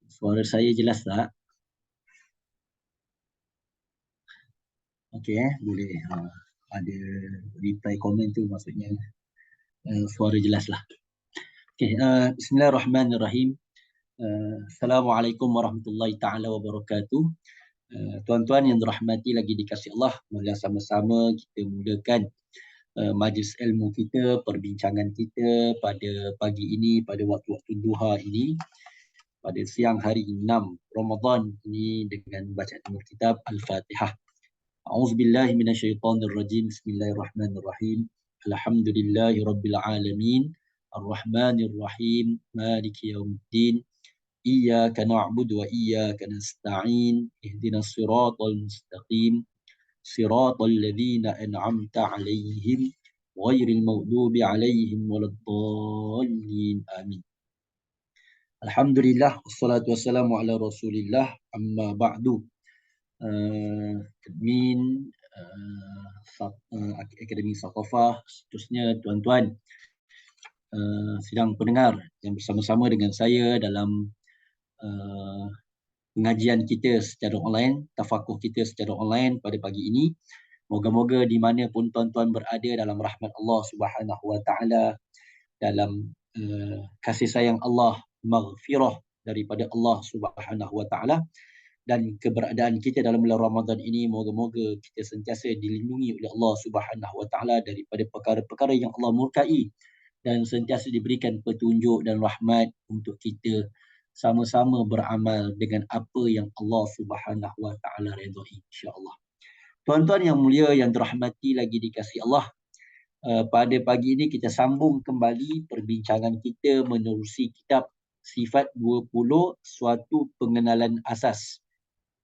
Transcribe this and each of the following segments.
Suara saya jelas tak? Okey, boleh. Ada reply komen tu maksudnya suara jelas lah. Okey, bismillahirrahmanirrahim. Assalamualaikum warahmatullahi taala wabarakatuh. Tuan-tuan yang dirahmati lagi dikasihi Allah, marilah sama-sama kita mulakan majlis ilmu kita, perbincangan kita pada pagi ini, pada waktu-waktu duha ini, pada siang hari 6 Ramadan ini dengan bacaan kitab Al-Fatihah. A'udzubillahi minasyaitonirrajim. Bismillahirrahmanirrahim. Alhamdulillahi rabbil alamin. Arrahmanirrahim. Maliki yaumiddin. Iyyaka na'budu wa iyyaka nasta'in. Ihdinas siratal mustaqim. Siratal ladzina an'amta 'alaihim ghairil maghdubi alaihim waladdallin. Amin. Alhamdulillah wassalatu wassalamu ala Rasulillah. Amma ba'du. Admin Akademi Saqafah, seterusnya tuan-tuan sidang pendengar yang bersama-sama dengan saya dalam pengajian kita secara online, tafakuh kita secara online pada pagi ini. Moga-moga di mana pun tuan-tuan berada dalam rahmat Allah Subhanahu Wa Taala, dalam kasih sayang Allah, maghfirah daripada Allah Subhanahu Wa Taala, dan keberadaan kita dalam bulan Ramadan ini, moga-moga kita sentiasa dilindungi oleh Allah Subhanahu Wa Taala daripada perkara-perkara yang Allah murkai, dan sentiasa diberikan petunjuk dan rahmat untuk kita sama-sama beramal dengan apa yang Allah Subhanahu Wa Taala redai, insya-Allah. Tuan-tuan yang mulia yang dirahmati lagi dikasihi Allah, pada pagi ini kita sambung kembali perbincangan kita menerusi kitab Sifat 20 Suatu Pengenalan Asas,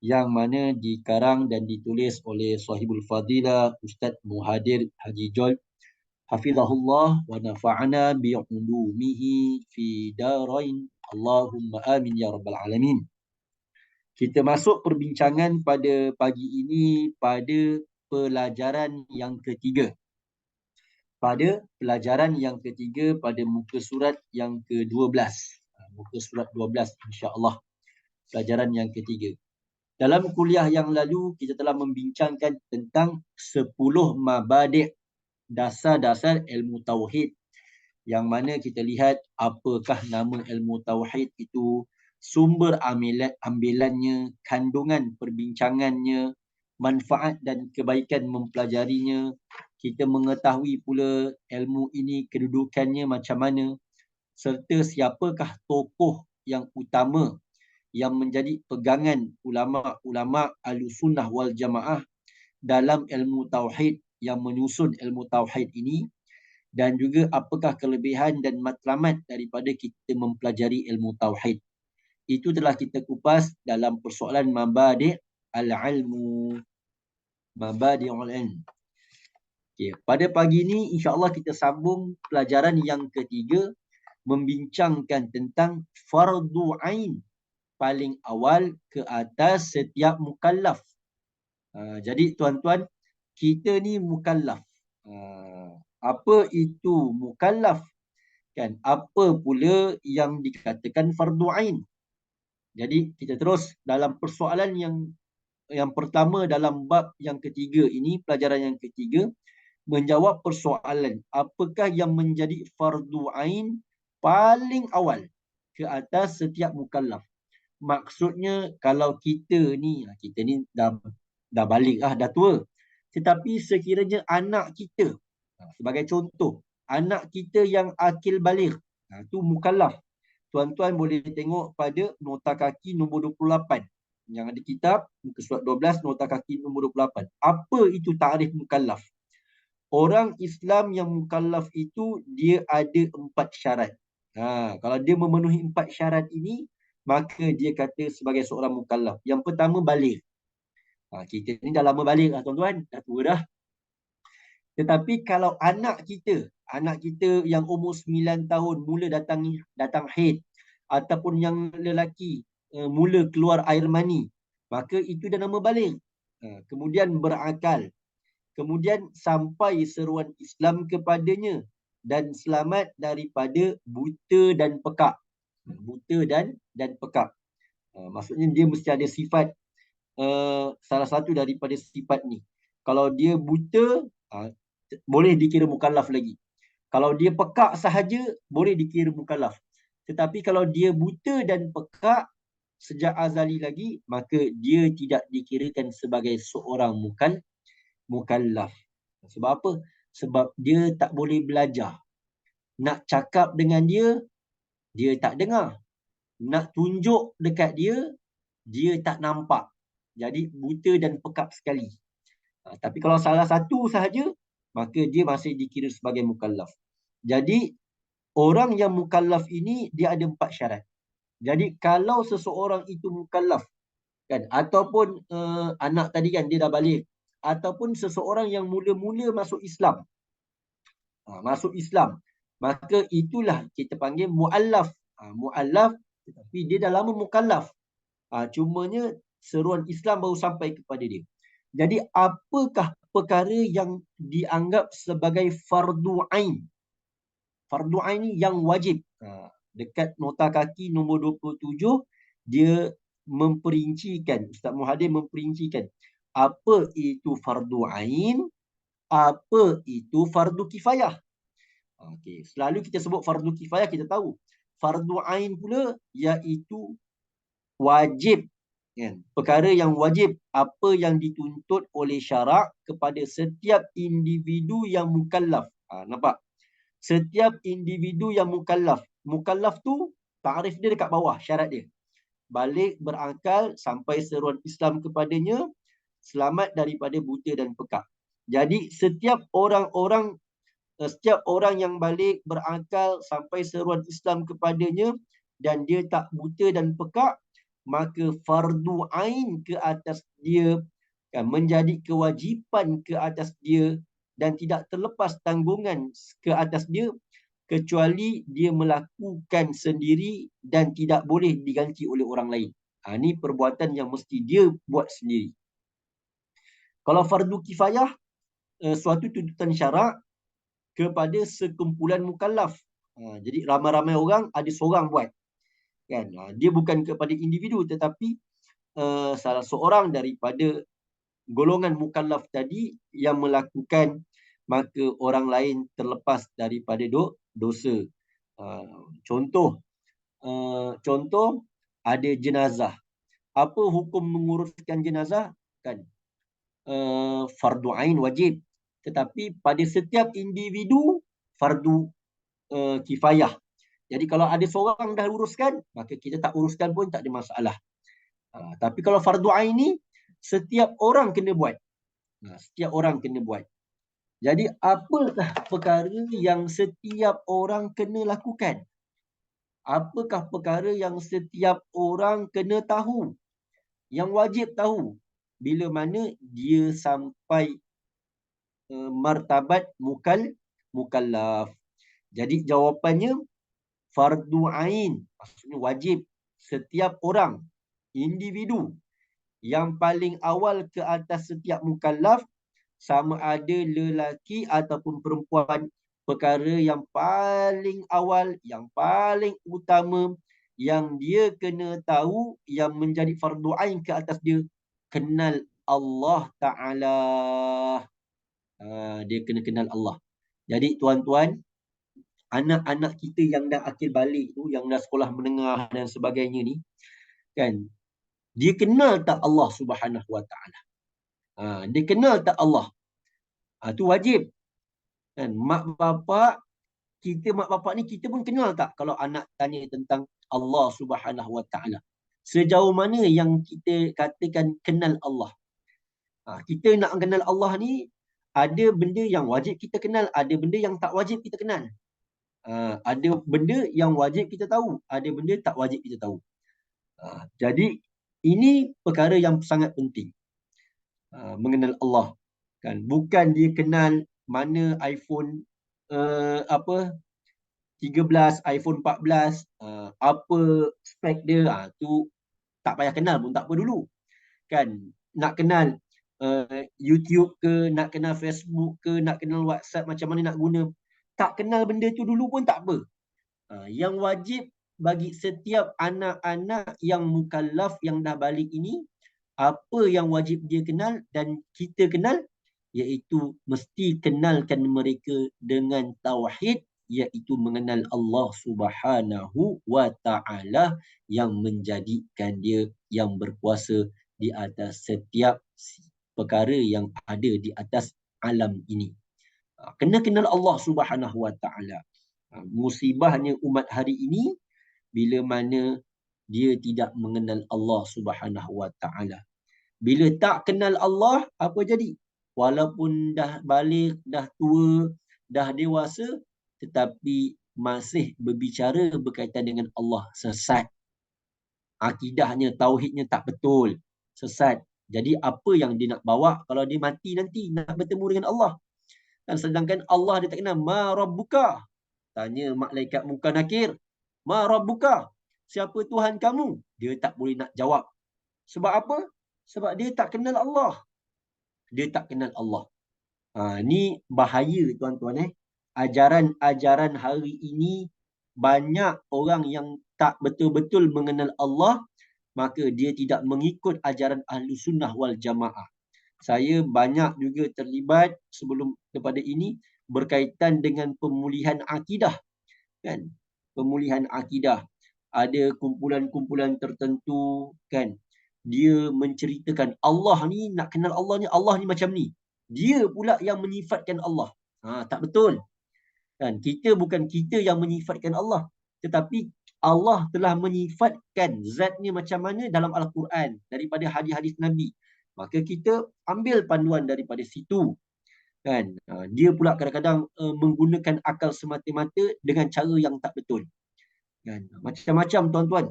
yang mana dikarang dan ditulis oleh Sahibul Fadilah Ustaz Muhadir Haji Jol hafizahullah wa nafa'ana bi'ulumihi fi darain. Allahumma amin ya rabbal alamin. Kita masuk perbincangan pada pagi ini pada pelajaran yang ketiga. Pada pelajaran yang ketiga pada muka surat yang ke-12. Muka surat 12 insya-Allah. Pelajaran yang ketiga. Dalam kuliah yang lalu kita telah membincangkan tentang 10 mabadi' dasar-dasar ilmu tauhid, yang mana kita lihat apakah nama ilmu tauhid itu, sumber ambilannya, kandungan perbincangannya, manfaat dan kebaikan mempelajarinya. Kita mengetahui pula ilmu ini kedudukannya macam mana, serta siapakah tokoh yang utama yang menjadi pegangan ulama-ulama Ahlussunnah wal Jamaah dalam ilmu tauhid, yang menyusun ilmu tauhid ini, dan juga apakah kelebihan dan matlamat daripada kita mempelajari ilmu tauhid. Itu telah kita kupas dalam persoalan mabadi' al-ilmu. Mabadi'ul ilm. Okay. Pada pagi ini insya-Allah kita sambung pelajaran yang ketiga, membincangkan tentang fardu ain, paling awal ke atas setiap mukallaf. Jadi tuan-tuan, kita ni mukallaf. Apa itu mukallaf? Kan, apa pula yang dikatakan fardu ain? Jadi kita terus dalam persoalan yang pertama dalam bab yang ketiga ini, pelajaran yang ketiga, menjawab persoalan apakah yang menjadi fardu ain paling awal ke atas setiap mukallaf. Maksudnya kalau kita ni dah balik dah tua, tetapi sekiranya anak kita, sebagai contoh, anak kita yang akil baligh, tu mukallaf. Tuan-tuan boleh tengok pada nota kaki nombor 28 yang ada kitab muka surat 12, nota kaki nombor 28. Apa itu takrif mukallaf? Orang Islam yang mukallaf itu dia ada 4 syarat. Kalau dia memenuhi 4 syarat ini, maka dia kata sebagai seorang mukallaf. Yang pertama, baligh. Kita ni dah lama baligh lah tuan-tuan, dah tua dah. Tetapi kalau anak kita yang umur 9 tahun mula datang haid, ataupun yang lelaki mula keluar air mani, maka itu dah nama baligh. Kemudian berakal. Kemudian sampai seruan Islam kepadanya dan selamat daripada buta dan pekak. Buta dan pekak. Maksudnya dia mesti ada sifat, salah satu daripada sifat ni. Kalau dia buta, boleh dikira mukallaf lagi. Kalau dia pekak sahaja, boleh dikira mukallaf. Tetapi kalau dia buta dan pekak sejak azali lagi, maka dia tidak dikirakan sebagai seorang mukallaf. Sebab apa? Sebab dia tak boleh belajar. Nak cakap dengan dia, dia tak dengar. Nak tunjuk dekat dia, dia tak nampak. Jadi buta dan pekak sekali. Tapi kalau salah satu sahaja, maka dia masih dikira sebagai mukallaf. Jadi orang yang mukallaf ini dia ada 4 syarat. Jadi kalau seseorang itu mukallaf, kan, ataupun anak tadi kan dia dah balik, ataupun seseorang yang mula-mula masuk Islam, maka itulah kita panggil muallaf. Muallaf tetapi dia dah lama mukallaf. Cumanya seruan Islam baru sampai kepada dia. Jadi apakah perkara yang dianggap sebagai fardu ain? Fardu ain ni yang wajib. Dekat nota kaki nombor 27, dia memperincikan, Ustaz Muhaddir memperincikan apa itu fardu ain, apa itu fardu kifayah. Okey, selalu kita sebut fardu kifayah, kita tahu. Fardu ain pula iaitu wajib, kan? Perkara yang wajib, apa yang dituntut oleh syarak kepada setiap individu yang mukallaf. Nampak? Setiap individu yang mukallaf. Mukallaf tu takrif dia dekat bawah, syarat dia. Balik berakal sampai seruan Islam kepadanya, selamat daripada buta dan pekak. Jadi setiap orang yang balik berakal sampai seruan Islam kepadanya dan dia tak buta dan pekak, maka fardu ain ke atas dia, kan, menjadi kewajipan ke atas dia dan tidak terlepas tanggungan ke atas dia kecuali dia melakukan sendiri dan tidak boleh diganti oleh orang lain. Ini perbuatan yang mesti dia buat sendiri. Kalau fardu kifayah, suatu tuntutan syarak kepada sekumpulan mukallaf. Jadi ramai-ramai orang ada seorang buat, kan? Dia bukan kepada individu tetapi salah seorang daripada golongan mukallaf tadi yang melakukan, maka orang lain terlepas daripada dosa. Contoh ada jenazah. Apa hukum menguruskan jenazah? Kan, fardu ain wajib. Tetapi pada setiap individu fardu kifayah. Jadi kalau ada seorang dah uruskan, maka kita tak uruskan pun tak ada masalah. Tapi kalau fardu ain ni setiap orang kena buat. Setiap orang kena buat. Jadi apakah perkara yang setiap orang kena lakukan? Apakah perkara yang setiap orang kena tahu? Yang wajib tahu bila mana dia sampai martabat mukallaf. Jadi jawapannya fardu ain, maksudnya wajib setiap orang, individu yang paling awal ke atas setiap mukallaf, sama ada lelaki ataupun perempuan, perkara yang paling awal, yang paling utama yang dia kena tahu, yang menjadi fardu ain ke atas dia, kenal Allah Ta'ala. Dia kena kenal Allah. Jadi tuan-tuan, anak-anak kita yang dah akil balik tu, yang dah sekolah menengah dan sebagainya ni, kan, dia kenal tak Allah Subhanahu Wa Ta'ala? Dia kenal tak Allah? Tu wajib. Kan, mak bapak ni kita pun kenal tak kalau anak tanya tentang Allah Subhanahu Wa Ta'ala? Sejauh mana yang kita katakan kenal Allah? Kita nak kenal Allah ni, ada benda yang wajib kita kenal, ada benda yang tak wajib kita kenal. Ada benda yang wajib kita tahu, ada benda tak wajib kita tahu. Jadi ini perkara yang sangat penting, mengenal Allah, kan. Bukan dia kenal mana iPhone 13, iPhone 14, apa spek dia, tu tak payah kenal pun tak apa dulu, kan. Nak kenal YouTube ke, nak kenal Facebook ke, nak kenal WhatsApp macam mana nak guna, tak kenal benda tu dulu pun tak apa. Yang wajib bagi setiap anak-anak yang mukallaf yang dah balik ini, apa yang wajib dia kenal dan kita kenal, iaitu mesti kenalkan mereka dengan tauhid, iaitu mengenal Allah Subhanahu wa taala yang menjadikan dia yang berkuasa di atas setiap perkara yang ada di atas alam ini. Kena kenal Allah Subhanahu wa taala. Musibahnya umat hari ini bila mana dia tidak mengenal Allah Subhanahu wa taala. Bila tak kenal Allah, apa jadi? Walaupun dah balik, dah tua, dah dewasa, tetapi masih berbicara berkaitan dengan Allah, sesat. Akidahnya, tauhidnya tak betul, sesat. Jadi apa yang dia nak bawa kalau dia mati nanti nak bertemu dengan Allah? Dan sedangkan Allah dia tak kenal. Ma rabbuka? Tanya malaikat munkar nakir. Ma rabbuka? Siapa Tuhan kamu? Dia tak boleh nak jawab. Sebab apa? Sebab dia tak kenal Allah. Dia tak kenal Allah. Ni bahaya tuan-tuan. Ajaran-ajaran hari ini banyak orang yang tak betul-betul mengenal Allah, maka dia tidak mengikut ajaran Ahlu Sunnah wal Jamaah. Saya banyak juga terlibat sebelum daripada ini berkaitan dengan pemulihan akidah, kan? Pemulihan akidah. Ada kumpulan-kumpulan tertentu, kan? Dia menceritakan Allah ni, nak kenal Allah ni macam ni. Dia pula yang menyifatkan Allah. Tak betul. Kan? Bukan kita yang menyifatkan Allah, tetapi Allah telah menyifatkan zatnya macam mana dalam Al-Quran daripada hadis-hadis Nabi. Maka kita ambil panduan daripada situ, kan? Dia pula kadang-kadang menggunakan akal semata-mata dengan cara yang tak betul, kan? Macam-macam tuan-tuan.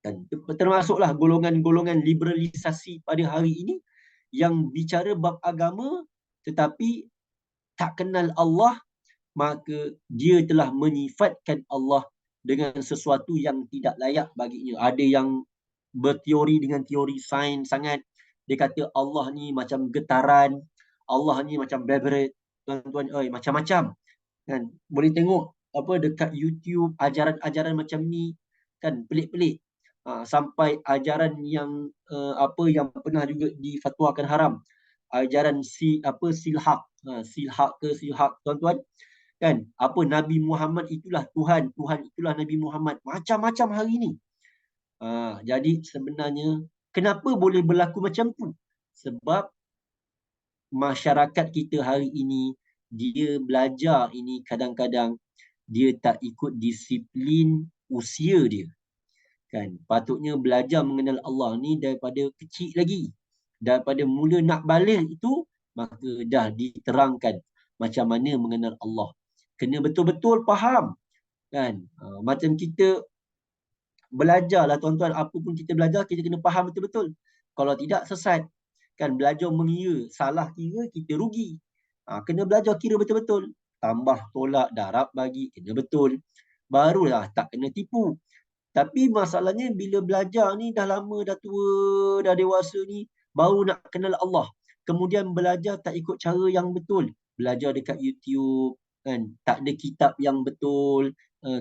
Dan termasuklah golongan-golongan liberalisasi pada hari ini yang bicara bab agama tetapi tak kenal Allah, maka dia telah menyifatkan Allah dengan sesuatu yang tidak layak baginya. Ada yang berteori dengan teori sains sangat. Dia kata Allah ni macam getaran, Allah ni macam vibrate. Tuan-tuan, macam-macam. Kan? Boleh tengok apa dekat YouTube ajaran-ajaran macam ni, kan, pelik-pelik. Sampai ajaran yang apa yang pernah juga difatwakan haram. Ajaran silhak. Silhak tuan-tuan, kan, apa Nabi Muhammad itulah Tuhan, Tuhan itulah Nabi Muhammad, macam-macam hari ni. Jadi sebenarnya kenapa boleh berlaku macam tu? Sebab masyarakat kita hari ini, dia belajar ini kadang-kadang dia tak ikut disiplin usia dia, kan. Patutnya belajar mengenal Allah ni daripada kecil lagi, daripada mula nak balik itu, maka dah diterangkan macam mana mengenal Allah. Kena betul-betul faham, kan. Macam kita belajarlah tuan-tuan, apa pun kita belajar, kita kena faham betul-betul. Kalau tidak, sesat. Kan, belajar mengira, salah kira, kita rugi. Kena belajar kira betul-betul. Tambah, tolak, darab, bagi, kena betul. Barulah tak kena tipu. Tapi masalahnya bila belajar ni dah lama, dah tua, dah dewasa ni, baru nak kenal Allah. Kemudian belajar tak ikut cara yang betul. Belajar dekat YouTube, kan, tak ada kitab yang betul.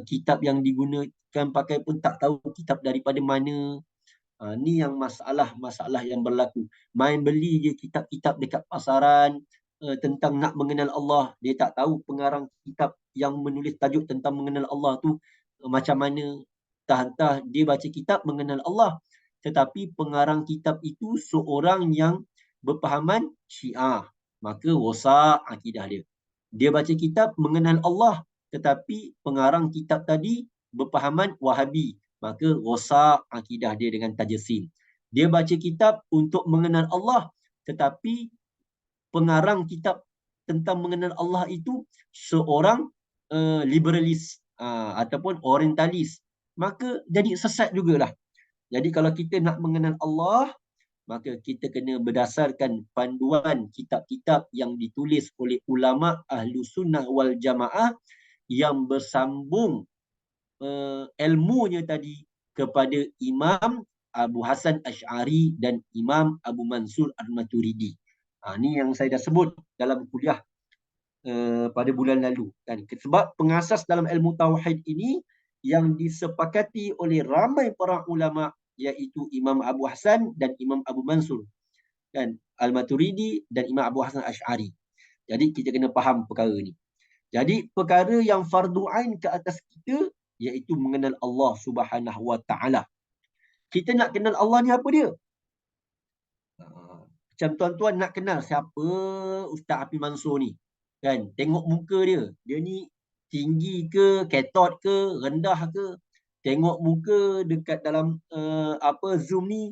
Kitab yang digunakan pakai pun tak tahu kitab daripada mana. Ni yang masalah yang berlaku. Main beli je kitab-kitab dekat pasaran tentang nak mengenal Allah. Dia tak tahu pengarang kitab yang menulis tajuk tentang mengenal Allah tu macam mana. Entah dia baca kitab mengenal Allah, tetapi pengarang kitab itu seorang yang berpahaman Syiah. Maka rosak akidah dia. Dia baca kitab mengenal Allah, tetapi pengarang kitab tadi berpahaman Wahabi. Maka rosak akidah dia dengan tajasim. Dia baca kitab untuk mengenal Allah, tetapi pengarang kitab tentang mengenal Allah itu seorang liberalis ataupun orientalis. Maka jadi sesat jugalah. Jadi kalau kita nak mengenal Allah, maka kita kena berdasarkan panduan kitab-kitab yang ditulis oleh ulama Ahlu Sunnah wal Jamaah yang bersambung ilmunya tadi kepada Imam Abu Hasan Asy'ari dan Imam Abu Mansur Al-Maturidi. Ni yang saya dah sebut dalam kuliah pada bulan lalu, kan. Sebab pengasas dalam ilmu tauhid ini yang disepakati oleh ramai para ulama, iaitu Imam Abu Hasan dan Imam Abu Mansur dan Al-Maturidi dan Imam Abu Hasan Ash'ari. Jadi kita kena faham perkara ni. Jadi perkara yang fardu ain ke atas kita iaitu mengenal Allah Subhanahu Wa Taala. Kita nak kenal Allah ni apa dia? Macam tuan-tuan nak kenal siapa Ustaz Api Mansur ni. Kan? Tengok muka dia. Dia ni tinggi ke, ketot ke, rendah ke. Tengok muka dekat dalam Zoom ni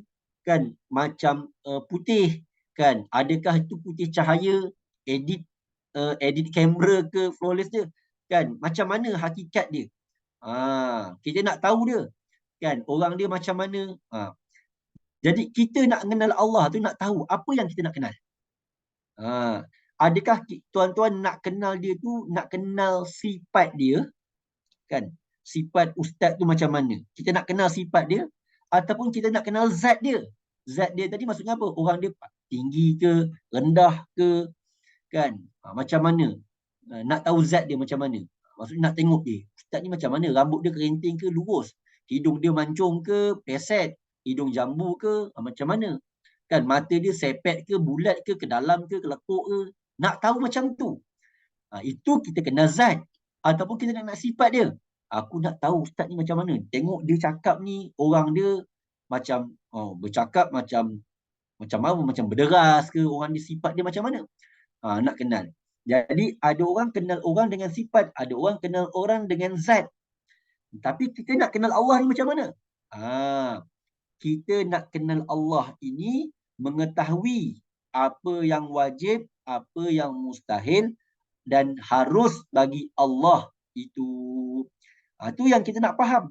kan macam putih kan. Adakah itu putih cahaya, edit kamera ke flawless dia kan? Macam mana hakikat dia? Kita nak tahu dia kan, orang dia macam mana. Jadi kita nak kenal Allah tu nak tahu apa yang kita nak kenal. Adakah tuan-tuan nak kenal dia tu, nak kenal sifat dia kan? Sifat ustaz tu macam mana? Kita nak kenal sifat dia ataupun kita nak kenal zat dia? Zat dia tadi maksudnya apa? Orang dia tinggi ke, rendah ke kan? Macam mana? Nak tahu zat dia macam mana? Maksudnya nak tengok dia. Ustaz ni macam mana? Rambut dia kerinting ke lurus? Hidung dia mancung ke peset? Hidung jambu ke? Macam mana? Kan mata dia sepet ke, bulat ke dalam ke lekuk ke? Nak tahu macam tu. Itu kita kenal zat. Ataupun kita nak sifat dia. Aku nak tahu ustaz ni macam mana. Tengok dia cakap ni, orang dia macam bercakap macam apa? Macam berderas ke? Orang dia sifat dia macam mana? Nak kenal. Jadi ada orang kenal orang dengan sifat, ada orang kenal orang dengan zat. Tapi kita nak kenal Allah ni macam mana? Kita nak kenal Allah ini mengetahui apa yang wajib, apa yang mustahil dan harus bagi Allah itu. Itu yang kita nak faham.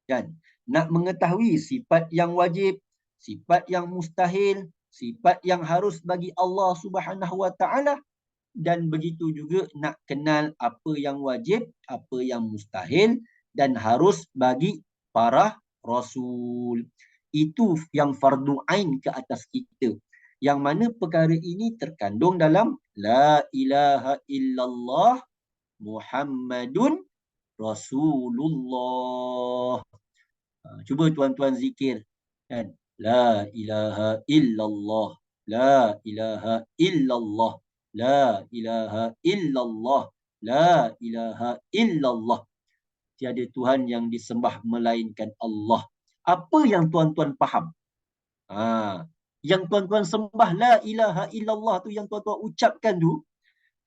Dan nak mengetahui sifat yang wajib, sifat yang mustahil, sifat yang harus bagi Allah Subhanahu Wa Taala. Dan begitu juga nak kenal apa yang wajib, apa yang mustahil dan harus bagi para rasul. Itu yang fardu ain ke atas kita. Yang mana perkara ini terkandung dalam La ilaha illallah Muhammadun Rasulullah. Cuba tuan-tuan zikir kan? La ilaha illallah, la ilaha illallah, la ilaha illallah, la ilaha illallah. Tiada Tuhan yang disembah melainkan Allah. Apa yang tuan-tuan faham? Yang tuan-tuan sembah la ilaha illallah tu, yang tuan-tuan ucapkan tu,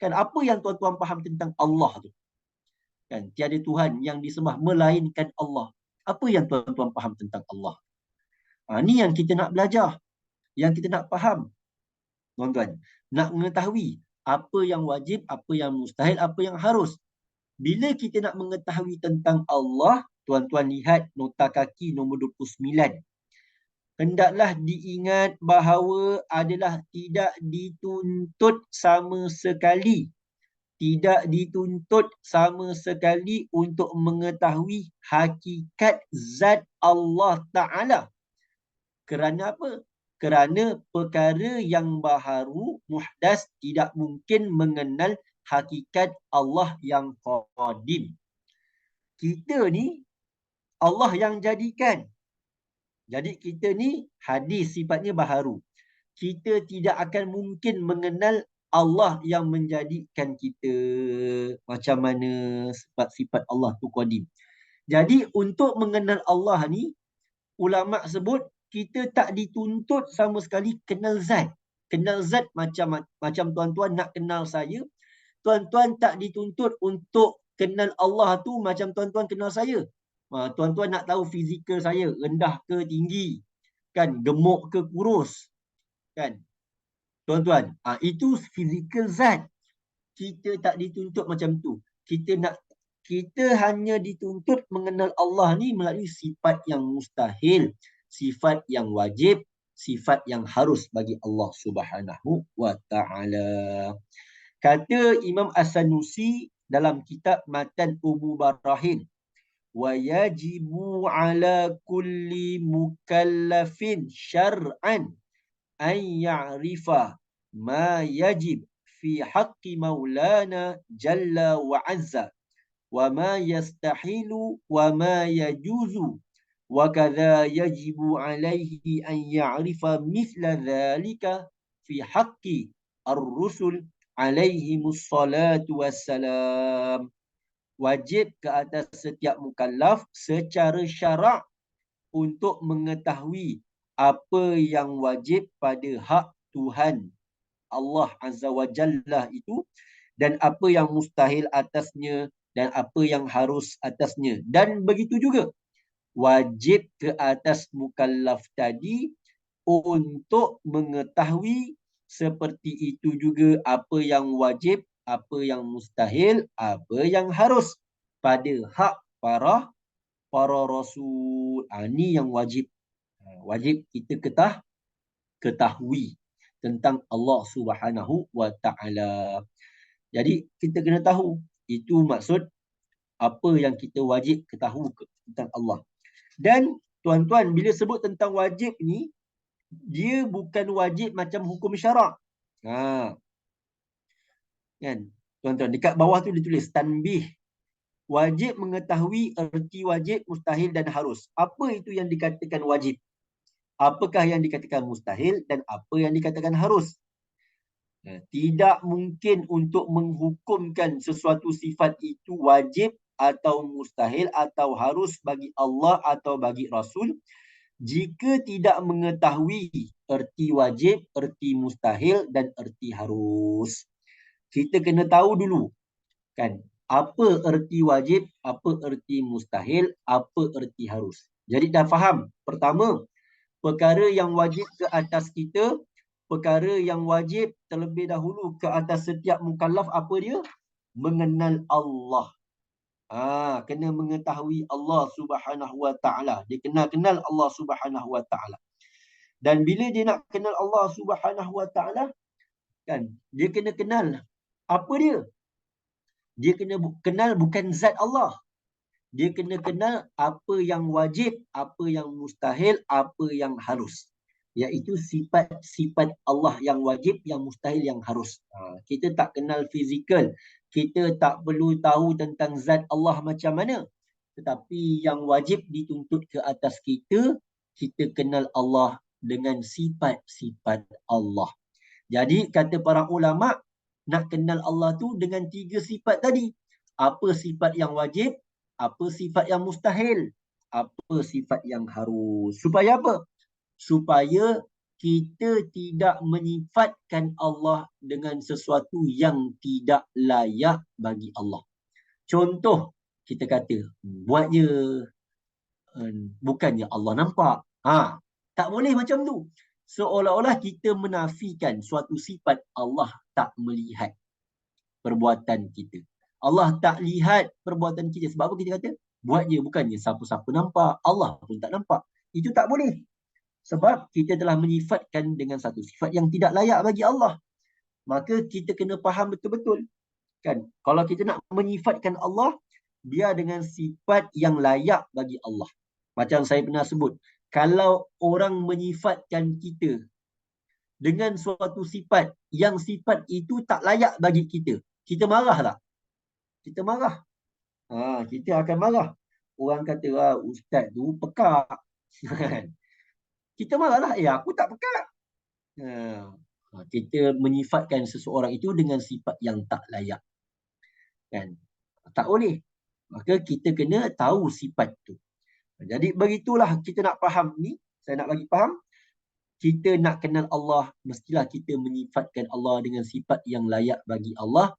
kan apa yang tuan-tuan faham tentang Allah tu? Kan tiada Tuhan yang disembah melainkan Allah. Apa yang tuan-tuan faham tentang Allah? Ni yang kita nak belajar, yang kita nak faham. Tuan-tuan, nak mengetahui apa yang wajib, apa yang mustahil, apa yang harus. Bila kita nak mengetahui tentang Allah, tuan-tuan lihat nota kaki nombor 29. Hendaklah diingat bahawa adalah tidak dituntut sama sekali. Tidak dituntut sama sekali untuk mengetahui hakikat zat Allah Ta'ala. Kerana apa? Kerana perkara yang baharu, muhdas, tidak mungkin mengenal hakikat Allah yang qadim. Kita ni Allah yang jadikan. Jadi kita ni hadis sifatnya baharu. Kita tidak akan mungkin mengenal Allah yang menjadikan kita. Macam mana sifat-sifat Allah tu qadim. Jadi untuk mengenal Allah ni, ulama sebut kita tak dituntut sama sekali kenal zat. Kenal zat macam tuan-tuan nak kenal saya. Tuan-tuan tak dituntut untuk kenal Allah tu macam tuan-tuan kenal saya. Tuan-tuan nak tahu fizikal saya, rendah ke tinggi, kan, gemuk ke kurus, kan. Tuan-tuan, itu fizikal zat. Kita tak dituntut macam tu. Kita hanya dituntut mengenal Allah ni melalui sifat yang mustahil, sifat yang wajib, sifat yang harus bagi Allah Subhanahu Wa Taala. Kata Imam As-Sanusi dalam kitab Matan Ubu Barahin, wa yajibu ala kulli mukallafin syar'an an ya'rifa ma yajib fi haqqi maulana jalla wa azza wa ma yastahilu wa ma yajuzu wa kadza yajibu alaihi an ya'rifa mithla dhalika fi haqqi ar-rusul alaihimus salatu wassalam. Wajib ke atas setiap mukallaf secara syarak untuk mengetahui apa yang wajib pada hak Tuhan Allah Azza wa Jalla itu, dan apa yang mustahil atasnya, dan apa yang harus atasnya. Dan begitu juga wajib ke atas mukallaf tadi untuk mengetahui seperti itu juga apa yang wajib, apa yang mustahil, apa yang harus pada hak para rasul. Ini yang wajib. Wajib kita ketahui tentang Allah Subhanahu wa taala. Jadi kita kena tahu itu maksud apa yang kita wajib ketahui tentang Allah. Dan tuan-tuan, bila sebut tentang wajib ni, dia bukan wajib macam hukum syarak. Kan? Tuan-tuan, dekat bawah tu dia tulis tanbih. Wajib mengetahui erti wajib, mustahil dan harus. Apa itu yang dikatakan wajib? Apakah yang dikatakan mustahil dan apa yang dikatakan harus? Tidak mungkin untuk menghukumkan sesuatu sifat itu wajib atau mustahil atau harus bagi Allah atau bagi Rasul jika tidak mengetahui erti wajib, erti mustahil dan erti harus. Kita kena tahu dulu kan, apa erti wajib, apa erti mustahil, apa erti harus. Jadi dah faham. Pertama, perkara yang wajib ke atas kita, perkara yang wajib terlebih dahulu ke atas setiap mukallaf, apa dia? Mengenal Allah. Kena mengetahui Allah Subhanahu wa taala. Dia kenal Allah Subhanahu wa taala. Dan bila dia nak kenal Allah Subhanahu wa taala, kan, dia kena kenal apa dia? Dia kena kenal bukan zat Allah. Dia kena kenal apa yang wajib, apa yang mustahil, apa yang harus. Iaitu sifat-sifat Allah yang wajib, yang mustahil, yang harus. Kita tak kenal fizikal. Kita tak perlu tahu tentang zat Allah macam mana. Tetapi yang wajib dituntut ke atas kita, kita kenal Allah dengan sifat-sifat Allah. Jadi kata para ulama', nak kenal Allah tu dengan 3 sifat tadi. Apa sifat yang wajib, apa sifat yang mustahil, apa sifat yang harus. Supaya apa? Supaya kita tidak menyifatkan Allah dengan sesuatu yang tidak layak bagi Allah. Contoh, kita kata, buat je, bukannya Allah nampak. Tak boleh macam tu. Seolah-olah kita menafikan suatu sifat Allah tak melihat perbuatan kita. Allah tak lihat perbuatan kita. Sebab apa kita kata? Buat je, bukannya siapa-siapa nampak. Allah pun tak nampak. Itu tak boleh. Sebab kita telah menyifatkan dengan satu sifat yang tidak layak bagi Allah. Maka kita kena faham betul-betul. Kan? Kalau kita nak menyifatkan Allah, dia dengan sifat yang layak bagi Allah. Macam saya pernah sebut, kalau orang menyifatkan kita dengan suatu sifat yang sifat itu tak layak bagi kita, kita marah tak? Kita marah. Kita akan marah. Orang kata, ustaz tu pekak. Kita marahlah. Aku tak pekak. Kita menyifatkan seseorang itu dengan sifat yang tak layak. Kan? Tak boleh. Maka kita kena tahu sifat tu. Jadi begitulah kita nak faham ni. Saya nak bagi faham. Kita nak kenal Allah, mestilah kita menyifatkan Allah dengan sifat yang layak bagi Allah.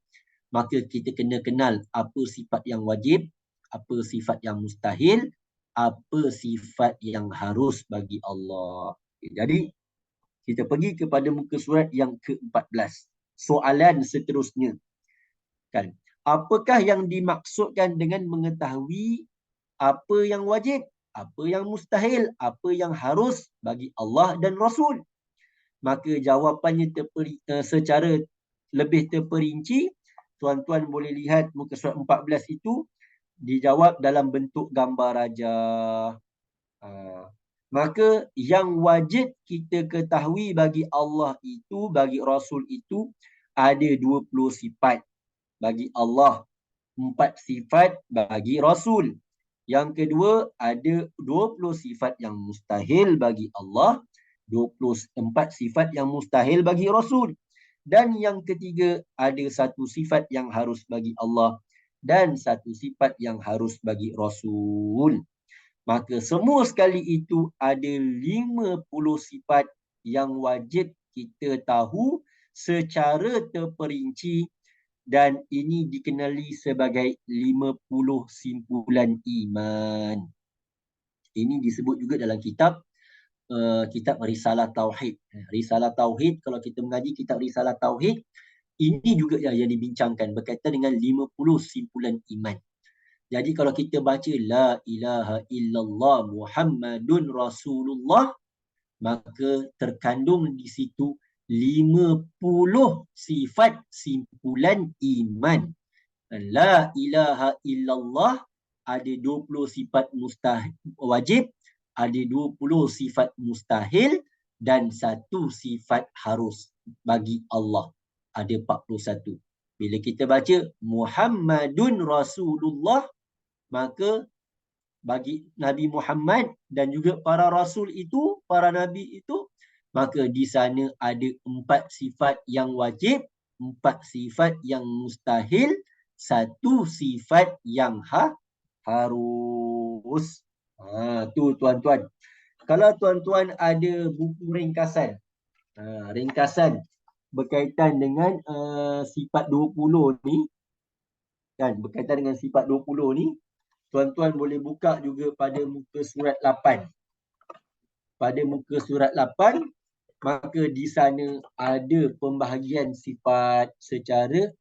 Maka kita kena kenal apa sifat yang wajib, apa sifat yang mustahil, apa sifat yang harus bagi Allah. Jadi kita pergi kepada muka surat yang ke-14. Soalan seterusnya. Kan? Apakah yang dimaksudkan dengan mengetahui apa yang wajib, apa yang mustahil, apa yang harus bagi Allah dan Rasul? Maka jawapannya secara lebih terperinci. Tuan-tuan boleh lihat muka surat 14 itu dijawab dalam bentuk gambar raja. Maka yang wajib kita ketahui bagi Allah itu, bagi Rasul itu, ada 20 sifat. Bagi Allah 4 sifat bagi Rasul. Yang kedua, ada 20 sifat yang mustahil bagi Allah, 24 sifat yang mustahil bagi Rasul. Dan yang ketiga, ada satu sifat yang harus bagi Allah dan satu sifat yang harus bagi Rasul. Maka semua sekali itu ada 50 sifat yang wajib kita tahu secara terperinci, dan ini dikenali sebagai 50 simpulan iman. Ini disebut juga dalam kitab kitab Risalah Tauhid. Risalah Tauhid, kalau kita mengaji kitab Risalah Tauhid, ini juga yang dibincangkan berkaitan dengan 50 simpulan iman. Jadi kalau kita baca La ilaha illallah Muhammadun Rasulullah, maka terkandung di situ 50 sifat simpulan iman. La ilaha illallah ada 20 sifat wajib, ada 20 sifat mustahil, dan satu sifat harus bagi Allah. Ada 41. Bila kita baca Muhammadun Rasulullah, maka bagi Nabi Muhammad dan juga para rasul itu, para nabi itu, maka di sana ada 4 sifat yang wajib, 4 sifat yang mustahil, satu sifat yang harus. Tu tuan-tuan. Kalau tuan-tuan ada buku ringkasan, ringkasan berkaitan dengan sifat 20 ni, kan, berkaitan dengan sifat 20 ni, tuan-tuan boleh buka juga pada muka surat 8. Pada muka surat 8, maka di sana ada pembahagian sifat secara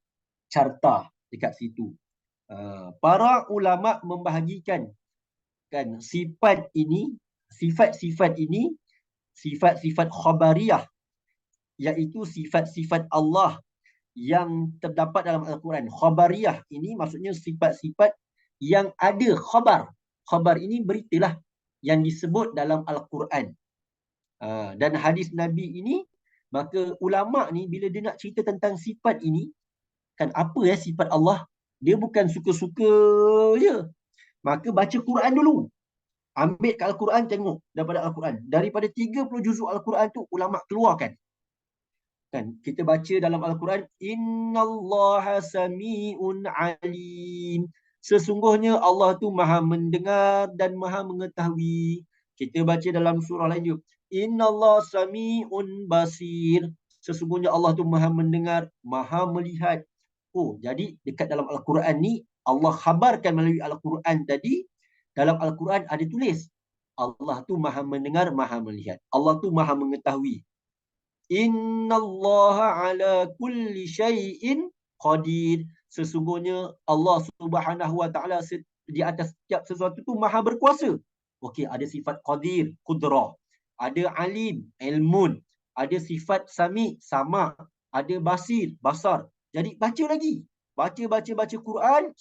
carta dekat situ. Para ulama membahagikan kan sifat ini, sifat-sifat ini, sifat-sifat khabariyah, iaitu sifat-sifat Allah yang terdapat dalam Al-Quran. Khabariyah ini maksudnya sifat-sifat yang ada khabar. Khabar ini beritalah yang disebut dalam Al-Quran. Dan hadis Nabi ini, maka ulama ni bila dia nak cerita tentang sifat ini, kan apa ya sifat Allah, dia bukan suka-suka je. Maka baca Quran dulu. Ambil kat Al-Quran, tengok daripada Al-Quran. Daripada 30 juzuk Al-Quran tu ulama keluarkan. Kan kita baca dalam Al-Quran, innallaha sami'un alim. Sesungguhnya Allah tu Maha mendengar dan Maha mengetahui. Kita baca dalam surah lain juga, innallaha sami'un basir. Sesungguhnya Allah tu Maha mendengar, Maha melihat. Oh, jadi dekat dalam Al-Quran ni Allah khabarkan melalui Al-Quran tadi. Dalam Al-Quran ada tulis Allah tu Maha mendengar, Maha melihat. Allah tu Maha mengetahui. Innallaha ala kulli syai'in qadir. Sesungguhnya Allah Subhanahu wa taala di atas setiap sesuatu tu Maha berkuasa. Okey, ada sifat qadir, qudrah. Ada alim, ilmun. Ada sifat sami, sama. Ada basir, basar. Jadi baca lagi. Baca Quran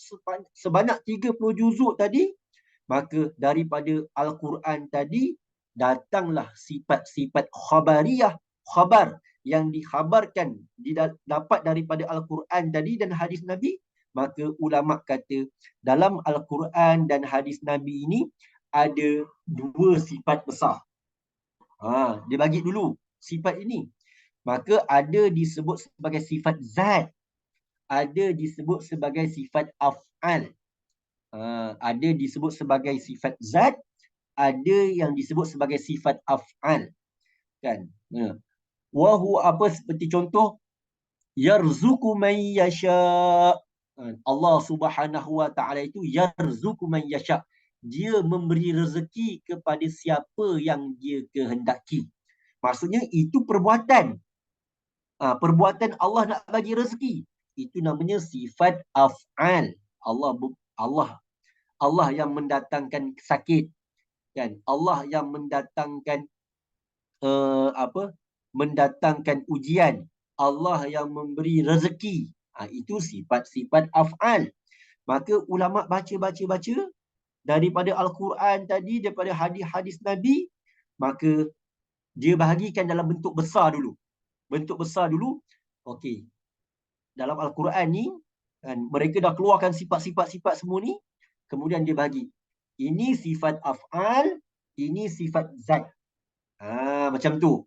sebanyak 30 juzuk tadi. Maka daripada Al-Quran tadi, datanglah sifat-sifat khabariyah, khabar yang dikhabarkan, dapat daripada Al-Quran tadi dan hadis Nabi. Maka ulama kata, dalam Al-Quran dan hadis Nabi ini, ada 2 sifat besar. Dia bagi dulu sifat ini. Maka ada disebut sebagai sifat zat, ada disebut sebagai sifat af'al. Ada disebut sebagai sifat zat, ada yang disebut sebagai sifat af'al. Kan? Wahu apa seperti contoh, yarzuqu man yasha. Allah Subhanahu wa taala itu yarzuqu man yasha. Dia memberi rezeki kepada siapa yang dia kehendaki. Maksudnya itu perbuatan. Perbuatan Allah nak bagi rezeki. Itu namanya sifat af'al. Allah yang mendatangkan sakit, kan? Allah yang mendatangkan mendatangkan ujian. Allah yang memberi rezeki. Itu sifat-sifat af'al. Maka ulama baca daripada Al-Quran tadi, daripada hadis-hadis Nabi, maka dia bahagikan dalam bentuk besar dulu. Bentuk besar dulu. Okey. Dalam Al-Quran ni Kan? Mereka dah keluarkan sifat-sifat semua ni, kemudian dia bagi. Ini sifat af'al, ini sifat zat. Macam tu.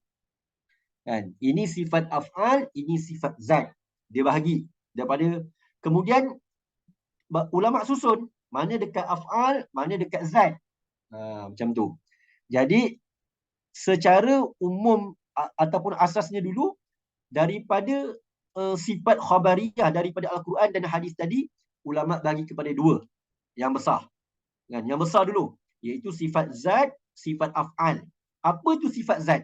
Kan? Ini sifat af'al, ini sifat zat. Dia bahagi daripada, kemudian ulama susun mana dekat af'al, mana dekat zat. Macam tu. Jadi secara umum ataupun asasnya dulu, daripada sifat khabariyah daripada Al-Quran dan hadis tadi, ulama bagi kepada dua yang besar. Kan? Yang besar dulu, iaitu sifat zat, sifat af'al. Apa tu sifat zat?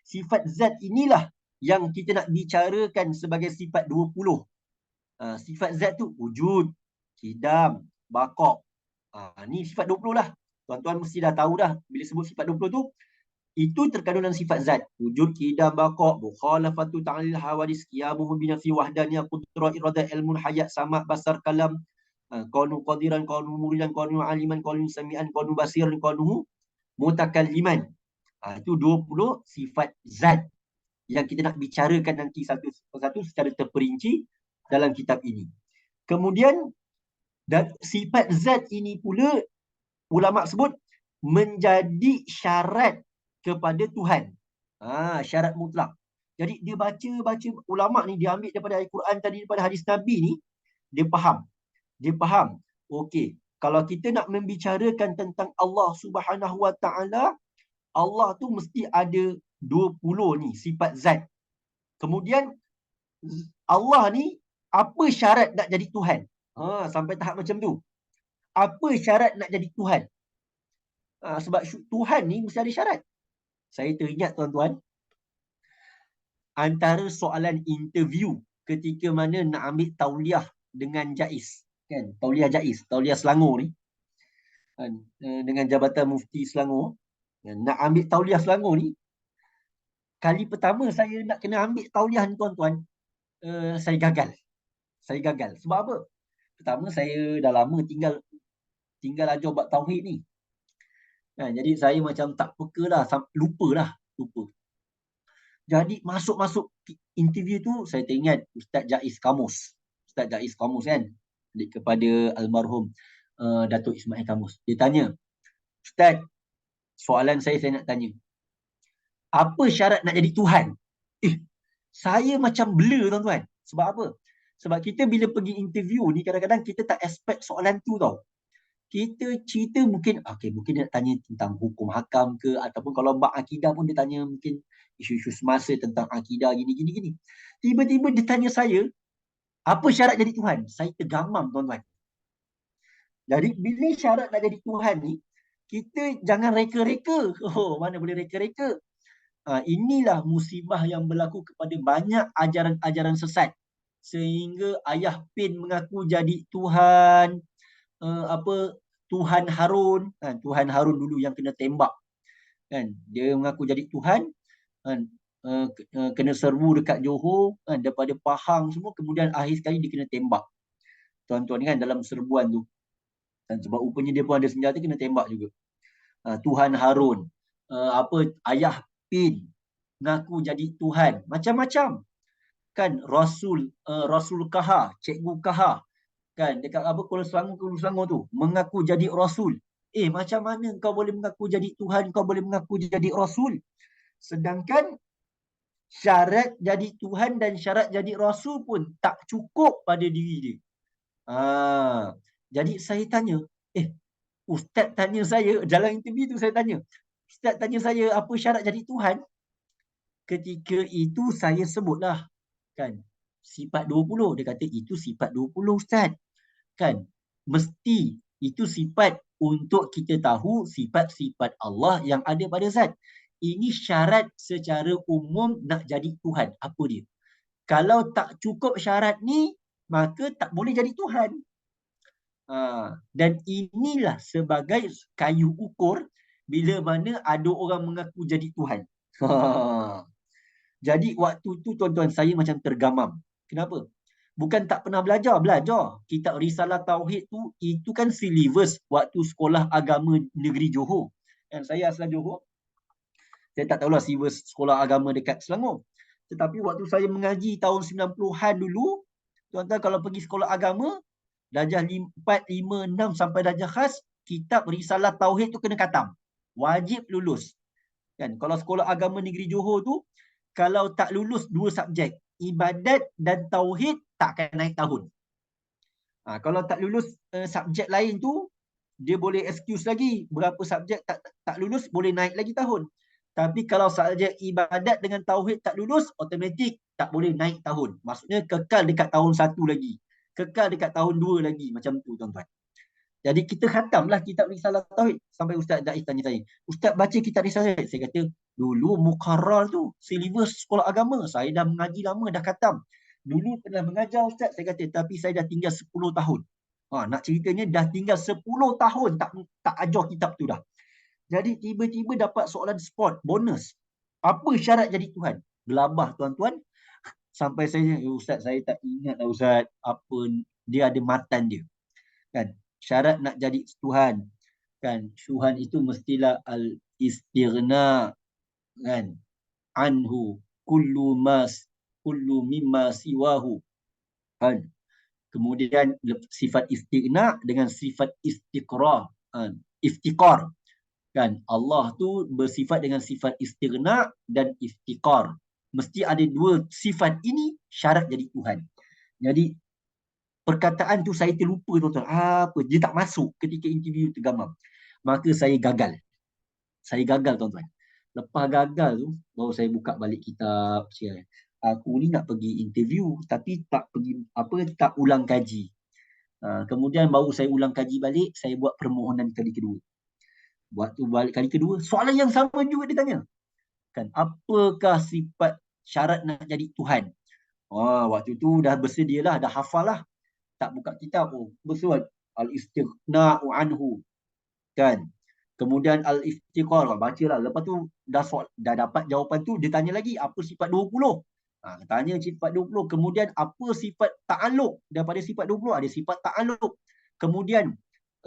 Sifat zat inilah yang kita nak bicarakan sebagai sifat 20. Sifat zat tu wujud, qidam, baqa'. Ni sifat 20 lah. Tuan-tuan mesti dah tahu dah, bila sebut sifat 20 tu, itu terkandung dalam sifat zat. Wujud, qidam, baqa', mukhalafatu ta'lil hawadis, qiyamuhu binafsi wahdaniyah, qudrah, iradah, ilmun, hayat, sama', basar, kalam, kaunu qadiran, kaunu muridan, kaunu aliman, kaunu sami'an, kaunu basiran, kaunu mutakalliman. Itu 20 sifat zat yang kita nak bicarakan nanti satu persatu secara terperinci dalam kitab ini. Kemudian sifat zat ini pula ulama sebut menjadi syarat kepada Tuhan. Syarat mutlak. Jadi dia baca ulama ni, dia ambil daripada Al-Quran tadi, daripada hadis Nabi ni, dia faham. Okey, kalau kita nak membicarakan tentang Allah Subhanahu Wa Taala, Allah tu mesti ada 20 ni sifat zat. Kemudian Allah ni apa syarat nak jadi Tuhan? Sampai tahap macam tu. Apa syarat nak jadi Tuhan? Sebab Tuhan ni mesti ada syarat. Saya teringat tuan-tuan, antara soalan interview ketika mana nak ambil tauliah dengan JAIS, kan? Tauliah JAIS, tauliah Selangor ni, kan? Dengan Jabatan Mufti Selangor, nak ambil tauliah Selangor ni, kali pertama saya nak kena ambil tauliah ni tuan-tuan, saya gagal. Sebab apa? Pertama, saya dah lama tinggal ajar bab tauhid ni. Jadi saya macam tak peka dah, lupa. Jadi masuk interview tu, saya teringat Ustaz Jaiz Kamus kan, adik kepada almarhum Datuk Ismail Kamus. Dia tanya, Ustaz, soalan saya nak tanya, apa syarat nak jadi Tuhan? Saya macam blur tuan-tuan. Sebab apa? Sebab kita bila pergi interview ni, kadang-kadang kita tak expect soalan tu tau. Kita cerita mungkin dia nak tanya tentang hukum hakam ke, ataupun kalau bab akidah pun dia tanya mungkin isu-isu semasa tentang akidah gini. Tiba-tiba dia tanya saya, apa syarat jadi Tuhan? Saya tergamam tuan-tuan. Jadi bila syarat nak jadi Tuhan ni, kita jangan reka-reka. Mana boleh reka-reka? Inilah musibah yang berlaku kepada banyak ajaran-ajaran sesat. Sehingga Ayah Pin mengaku jadi Tuhan, Tuhan Harun, Tuhan Harun dulu yang kena tembak, kan? Dia mengaku jadi Tuhan, kena serbu dekat Johor, daripada Pahang semua, kemudian akhir sekali dia kena tembak, tuan-tuan, kan, dalam serbuan tu. Dan sebab rupanya dia pun ada senjata, kena tembak juga. Tuhan Harun, Ayah Pin mengaku jadi Tuhan, macam-macam, kan? Rasul Kahar, Cikgu Kahar, kan, dekat Kuala Selangor tu, mengaku jadi Rasul. Macam mana kau boleh mengaku jadi Tuhan, kau boleh mengaku jadi Rasul? Sedangkan syarat jadi Tuhan dan syarat jadi Rasul pun tak cukup pada diri dia. Jadi saya tanya, Ustaz tanya saya, dalam interview tu saya tanya, Ustaz tanya saya apa syarat jadi Tuhan? Ketika itu saya sebutlah, kan, sifat 20. Dia kata itu sifat 20 Ustaz. Kan, mesti itu sifat untuk kita tahu sifat-sifat Allah yang ada pada zat. Ini syarat secara umum nak jadi Tuhan. Apa dia? Kalau tak cukup syarat ni, maka tak boleh jadi Tuhan. Dan inilah sebagai kayu ukur bila mana ada orang mengaku jadi Tuhan. Jadi waktu tu tuan-tuan, saya macam tergamam. Kenapa? Bukan tak pernah belajar. Kitab Risalah Tauhid tu, itu kan silibus waktu sekolah agama negeri Johor. Dan saya asal Johor. Saya tak tahulah silibus sekolah agama dekat Selangor. Tetapi waktu saya mengaji tahun 90-an dulu, Tuan-tuan kalau pergi sekolah agama, darjah 4, 5, 6 sampai darjah khas, kitab risalah tauhid tu kena khatam. Wajib lulus. Kan? Kalau sekolah agama negeri Johor tu, kalau tak lulus 2 subjek, ibadat dan tauhid, tak akan naik tahun. Kalau tak lulus subjek lain tu, dia boleh excuse lagi. Berapa subjek tak lulus, boleh naik lagi tahun. Tapi kalau subjek ibadat dengan tauhid tak lulus, automatik tak boleh naik tahun. Maksudnya kekal dekat tahun 1 lagi. Kekal dekat tahun 2 lagi. Macam tu tuan-tuan. Jadi kita khatamlah kitab risalah tauhid. Sampai Ustaz Daiz tanya saya, Ustaz baca kitab risalah tauhid? Saya kata, dulu muqarrar tu, silibus sekolah agama. Saya dah mengaji lama, dah khatam. Dulu pernah mengajar Ustaz, saya kata, tapi saya dah tinggal 10 tahun. Nak ceritanya dah tinggal 10 tahun tak ajar kitab tu dah. Jadi tiba-tiba dapat soalan sport, bonus. Apa syarat jadi Tuhan? Gelabah tuan-tuan. Sampai saya, Ustaz saya tak ingat lah Ustaz, apa dia ada matan dia. Kan? Syarat nak jadi Tuhan. Kan? Tuhan itu mestilah al-istighna. Kan? Anhu kullu mimma siwahu. Kan? Kemudian sifat istighna dengan sifat istiqrar. Iftiqar. Kan? Allah tu bersifat dengan sifat istighna dan iftiqar. Mesti ada dua sifat ini syarat jadi Tuhan. Jadi perkataan tu saya terlupa tuan-tuan. Apa? Dia tak masuk ketika interview tergamam. Maka saya gagal. Saya gagal tuan-tuan. Lepas gagal tu, baru saya buka balik kitab. Aku ni nak pergi interview tapi tak pergi tak ulang kaji. Kemudian baru saya ulang kaji balik, saya buat permohonan kali kedua. Waktu balik kali kedua, soalan yang sama juga dia tanya. Kan, apakah sifat syarat nak jadi Tuhan? Waktu tu dah bersedialah, dah hafal lah. Tak buka kitab, bersuat al-istighna'u anhu. Kan? Kemudian al-iftiqar, bacalah. Lepas tu dah dapat jawapan tu, dia tanya lagi apa sifat 20. Tanya sifat 20. Kemudian apa sifat ta'alluq? Daripada sifat 20 ada sifat ta'alluq. Kemudian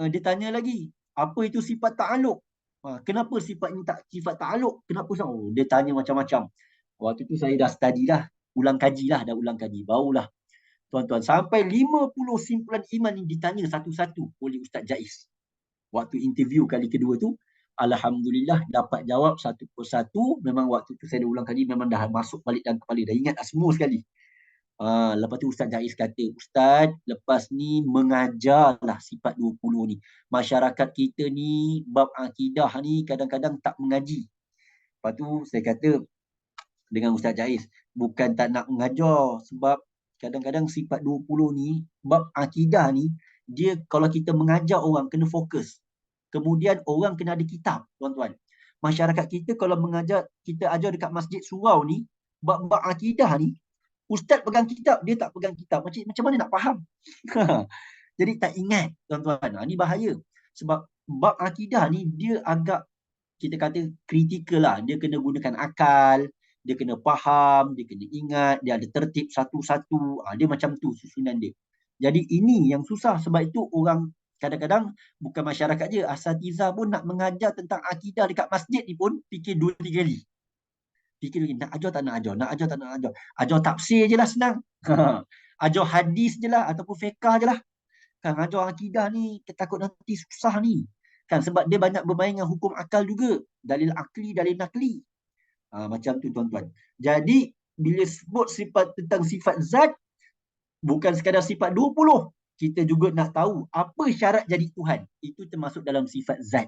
dia tanya lagi, apa itu sifat ta'alluq? Kenapa sifat ni sifat ta'alluq? Kenapa? Dia tanya macam-macam. Waktu tu saya dah study dah, dah ulang kaji. Barulah tuan-tuan, sampai 50 simpulan iman ini ditanya satu-satu oleh Ustaz Jaiz. Waktu interview kali kedua tu, alhamdulillah dapat jawab satu persatu. Memang waktu tu saya dah ulang kaji, memang dah masuk balik dalam kepala, dah ingat dah semua sekali. Lepas tu Ustaz Jaiz kata, Ustaz, lepas ni mengajarlah sifat 20 ni. Masyarakat kita ni, bab akidah ni kadang-kadang tak mengaji. Lepas tu saya kata dengan Ustaz Jaiz, bukan tak nak mengajar, sebab kadang-kadang sifat 20 ni, bab akidah ni, dia kalau kita mengajar orang kena fokus. Kemudian orang kena ada kitab, tuan-tuan. Masyarakat kita kalau mengajar, kita ajar dekat masjid surau ni, bab-bab akidah ni, ustaz pegang kitab, dia tak pegang kitab. Macam mana nak faham? Jadi tak ingat, tuan-tuan. Ini bahaya. Sebab bab akidah ni, dia agak, kita kata kritikal lah. Dia kena gunakan akal, dia kena faham, dia kena ingat, dia ada tertib satu-satu. Dia macam tu susunan dia. Jadi ini yang susah. Sebab itu orang kadang-kadang bukan masyarakat je, asatizah pun nak mengajar tentang akidah dekat masjid ni pun fikir 2-3 kali. Fikir lagi, nak ajar tak nak ajar? Nak ajar tak nak ajar? Ajar tafsir je lah senang. Ajar hadis je lah ataupun fiqah je lah. Kan ajar akidah ni takut nanti susah ni. Kan sebab dia banyak bermain dengan hukum akal juga. Dalil akli, dalil nakli. Macam tu tuan-tuan. Jadi bila sebut sifat tentang sifat zat, bukan sekadar sifat 20. Kita juga nak tahu apa syarat jadi Tuhan. Itu termasuk dalam sifat zat.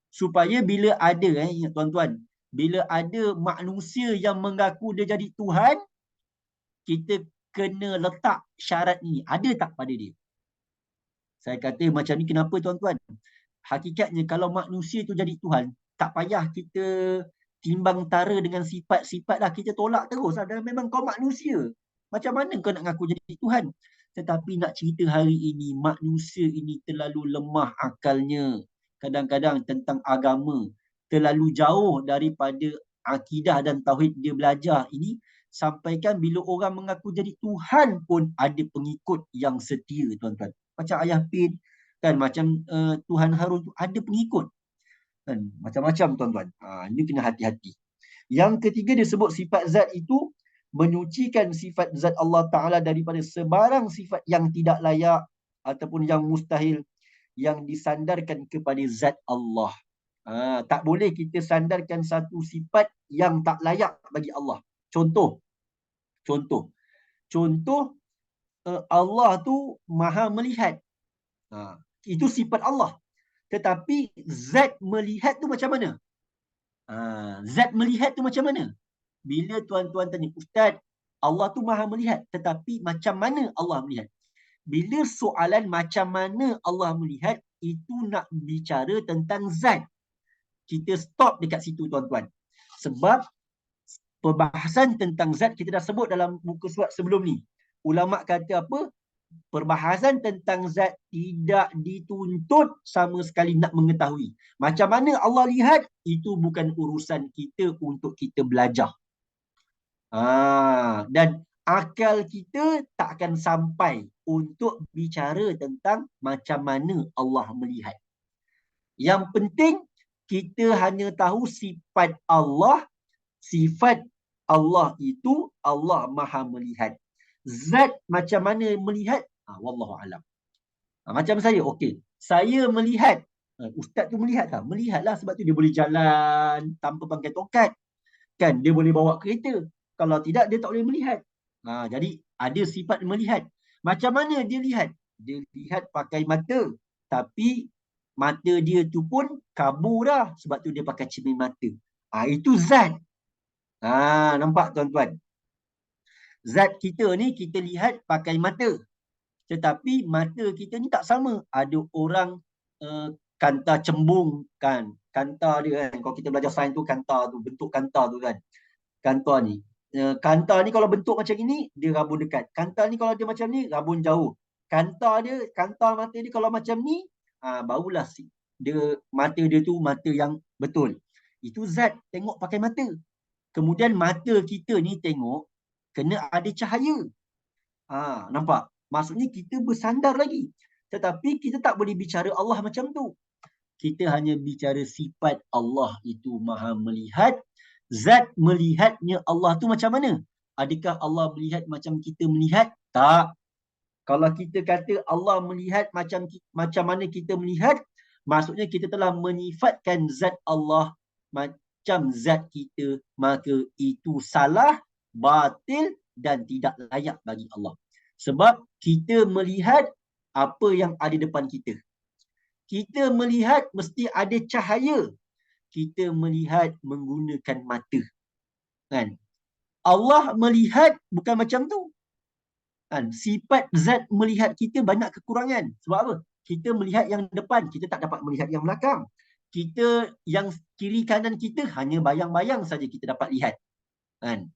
Supaya bila ada, tuan-tuan, bila ada manusia yang mengaku dia jadi Tuhan, kita kena letak syarat ni. Ada tak pada dia? Saya kata macam ni kenapa tuan-tuan? Hakikatnya kalau manusia tu jadi Tuhan, tak payah kita timbang tara dengan sifat-sifat lah. Kita tolak terus lah. Dan memang kau manusia. Macam mana kau nak ngaku jadi Tuhan? Tetapi nak cerita hari ini, manusia ini terlalu lemah akalnya. Kadang-kadang tentang agama. Terlalu jauh daripada akidah dan tauhid dia belajar ini. Sampaikan bila orang mengaku jadi Tuhan pun ada pengikut yang setia, tuan-tuan. Macam Ayah Pin, kan, macam Tuhan Harun tu ada pengikut. Macam-macam tuan-tuan. Ini kena hati-hati. Yang ketiga dia sebut sifat zat itu menyucikan sifat zat Allah Ta'ala daripada sebarang sifat yang tidak layak ataupun yang mustahil yang disandarkan kepada zat Allah. Tak boleh kita sandarkan satu sifat yang tak layak bagi Allah. Contoh, contoh, contoh Allah tu maha melihat. Itu sifat Allah. Tetapi zat melihat tu macam mana? Zat melihat tu macam mana? Bila tuan-tuan tanya, Ustaz, Allah tu maha melihat, tetapi macam mana Allah melihat? Bila soalan macam mana Allah melihat, itu nak bicara tentang zat. Kita stop dekat situ, tuan-tuan. Sebab perbahasan tentang zat kita dah sebut dalam muka surat sebelum ni. Ulama kata apa? Perbahasan tentang zat tidak dituntut sama sekali nak mengetahui. Macam mana Allah lihat, itu bukan urusan kita untuk kita belajar. Dan akal kita tak akan sampai untuk bicara tentang macam mana Allah melihat. Yang penting kita hanya tahu sifat Allah. Sifat Allah itu Allah maha melihat. Zat macam mana melihat? Wallahu alam. Macam saya, okey. Saya melihat. Ustaz tu melihat tak? Melihatlah, sebab tu dia boleh jalan tanpa pakai tongkat. Kan? Dia boleh bawa kereta. Kalau tidak, dia tak boleh melihat. Jadi, ada sifat melihat. Macam mana dia lihat? Dia lihat pakai mata. Tapi, mata dia tu pun kabur dah. Sebab tu dia pakai cermin mata. Itu zat. Nampak tuan-tuan? Zat kita ni kita lihat pakai mata. Tetapi mata kita ni tak sama. Ada orang kanta cembung kan. Kanta dia kan. Kalau kita belajar sains tu kanta tu. Bentuk kanta tu kan. Kanta ni. Kanta ni kalau bentuk macam ini, dia rabun dekat. Kanta ni kalau dia macam ni, rabun jauh. Kanta mata dia kalau macam ni, barulah dia mata dia tu mata yang betul. Itu zat tengok pakai mata. Kemudian mata kita ni tengok kena ada cahaya. Nampak? Maksudnya kita bersandar lagi. Tetapi kita tak boleh bicara Allah macam tu. Kita hanya bicara sifat Allah itu maha melihat. Zat melihatnya Allah tu macam mana? Adakah Allah melihat macam kita melihat? Tak. Kalau kita kata Allah melihat macam mana kita melihat, maksudnya kita telah menyifatkan zat Allah macam zat kita, maka itu salah, batil dan tidak layak bagi Allah. Sebab kita melihat apa yang ada depan kita. Kita melihat mesti ada cahaya. Kita melihat menggunakan mata. Kan? Allah melihat bukan macam tu. Kan? Sifat zat melihat kita banyak kekurangan. Sebab apa? Kita melihat yang depan, kita tak dapat melihat yang belakang. Kita yang kiri kanan kita hanya bayang-bayang saja kita dapat lihat. Kan?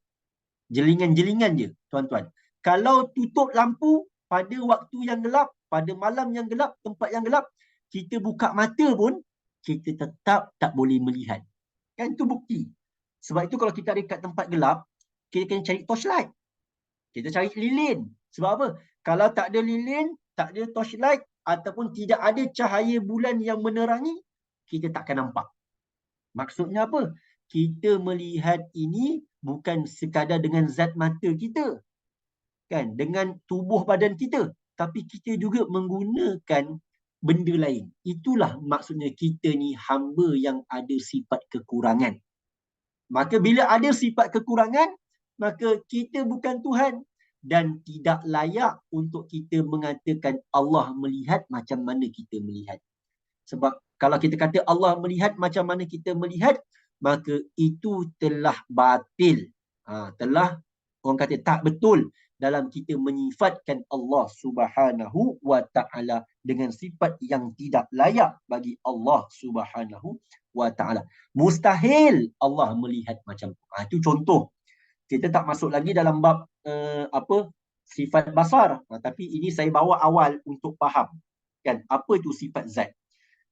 Jelingan-jelingan je, tuan-tuan. Kalau tutup lampu pada waktu yang gelap, pada malam yang gelap, tempat yang gelap, kita buka mata pun, kita tetap tak boleh melihat. Kan itu bukti. Sebab itu kalau kita ada kat tempat gelap, kita kena cari torchlight. Kita cari lilin. Sebab apa? Kalau tak ada lilin, tak ada torchlight, ataupun tidak ada cahaya bulan yang menerangi, kita takkan nampak. Maksudnya apa? Kita melihat ini bukan sekadar dengan zat mata kita. Kan? Dengan tubuh badan kita. Tapi kita juga menggunakan benda lain. Itulah maksudnya kita ni hamba yang ada sifat kekurangan. Maka bila ada sifat kekurangan, maka kita bukan Tuhan. Dan tidak layak untuk kita mengatakan Allah melihat macam mana kita melihat. Sebab kalau kita kata Allah melihat macam mana kita melihat, maka itu telah batil. Telah, orang kata tak betul dalam kita menyifatkan Allah Subhanahu wa ta'ala dengan sifat yang tidak layak bagi Allah Subhanahu wa ta'ala. Mustahil Allah melihat macam tu. Itu contoh. Kita tak masuk lagi dalam bab sifat basar. Tapi ini saya bawa awal untuk faham kan apa itu sifat zat.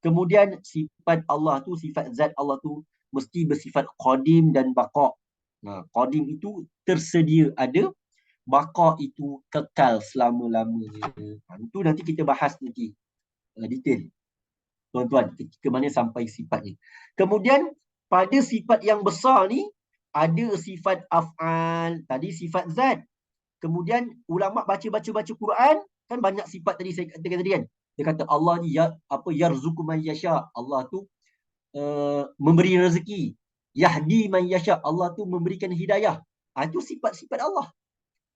Kemudian sifat Allah tu, sifat zat Allah tu mesti bersifat qadim dan baqa. Qadim itu tersedia ada, baqa itu kekal selama-lamanya. Itu nanti kita bahas nanti detail. Tuan-tuan, ke mana sampai sifatnya. Kemudian pada sifat yang besar ni, ada sifat af'al, tadi sifat zat. Kemudian ulama baca Quran, kan banyak sifat tadi saya katakan tadi kan. Dia kata Allah ni yarzuqu man yasha. Allah tu memberi rezeki. Yahdi man yasha. Allah tu memberikan hidayah. Itu sifat-sifat Allah.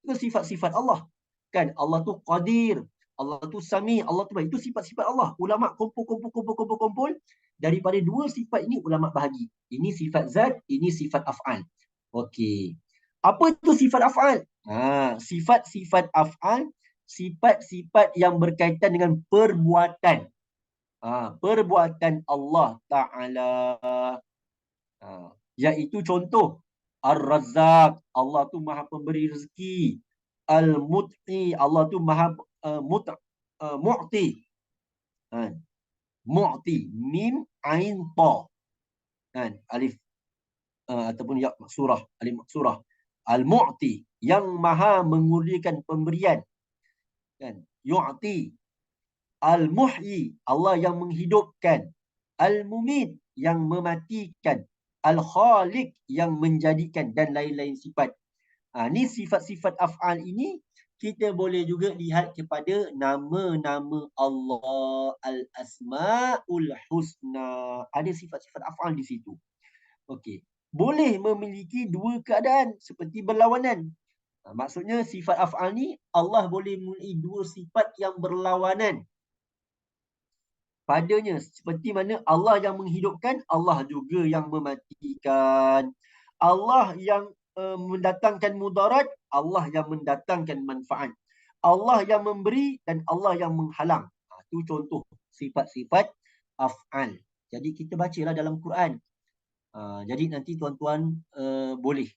Itu sifat-sifat Allah. Kan Allah tu qadir, Allah tu sami, Allah tu baik. Itu sifat-sifat Allah. Ulama kumpul daripada dua sifat ini ulama bahagi. Ini sifat zat, ini sifat af'al. Okey. Apa itu sifat af'al? Sifat-sifat af'al, sifat-sifat yang berkaitan dengan perbuatan. Perbuatan Allah Ta'ala. Iaitu contoh, Ar-Razzaq, Allah tu maha pemberi rezeki. Al-Mut'i, Allah tu maha mu'ti. Mu'ti, mim, ain, ta. Alif ataupun ya maksurah, alif maksurah. Al-Mu'ti, yang maha mengurniakan pemberian. Yu'ti. Al-Muhyi, Allah yang menghidupkan. Al-Mumit, yang mematikan. Al-Khaliq, yang menjadikan, dan lain-lain sifat. Ni sifat-sifat af'al ini kita boleh juga lihat kepada nama-nama Allah, Al-Asma'ul Husna. Ada sifat-sifat af'al di situ. Okey. Boleh memiliki dua keadaan seperti berlawanan. Maksudnya sifat af'al ni Allah boleh memiliki dua sifat yang berlawanan padanya, seperti mana Allah yang menghidupkan, Allah juga yang mematikan. Allah yang mendatangkan mudarat, Allah yang mendatangkan manfaat. Allah yang memberi dan Allah yang menghalang. Itu contoh sifat-sifat af'al. Jadi kita bacalah dalam Quran. Jadi nanti tuan-tuan boleh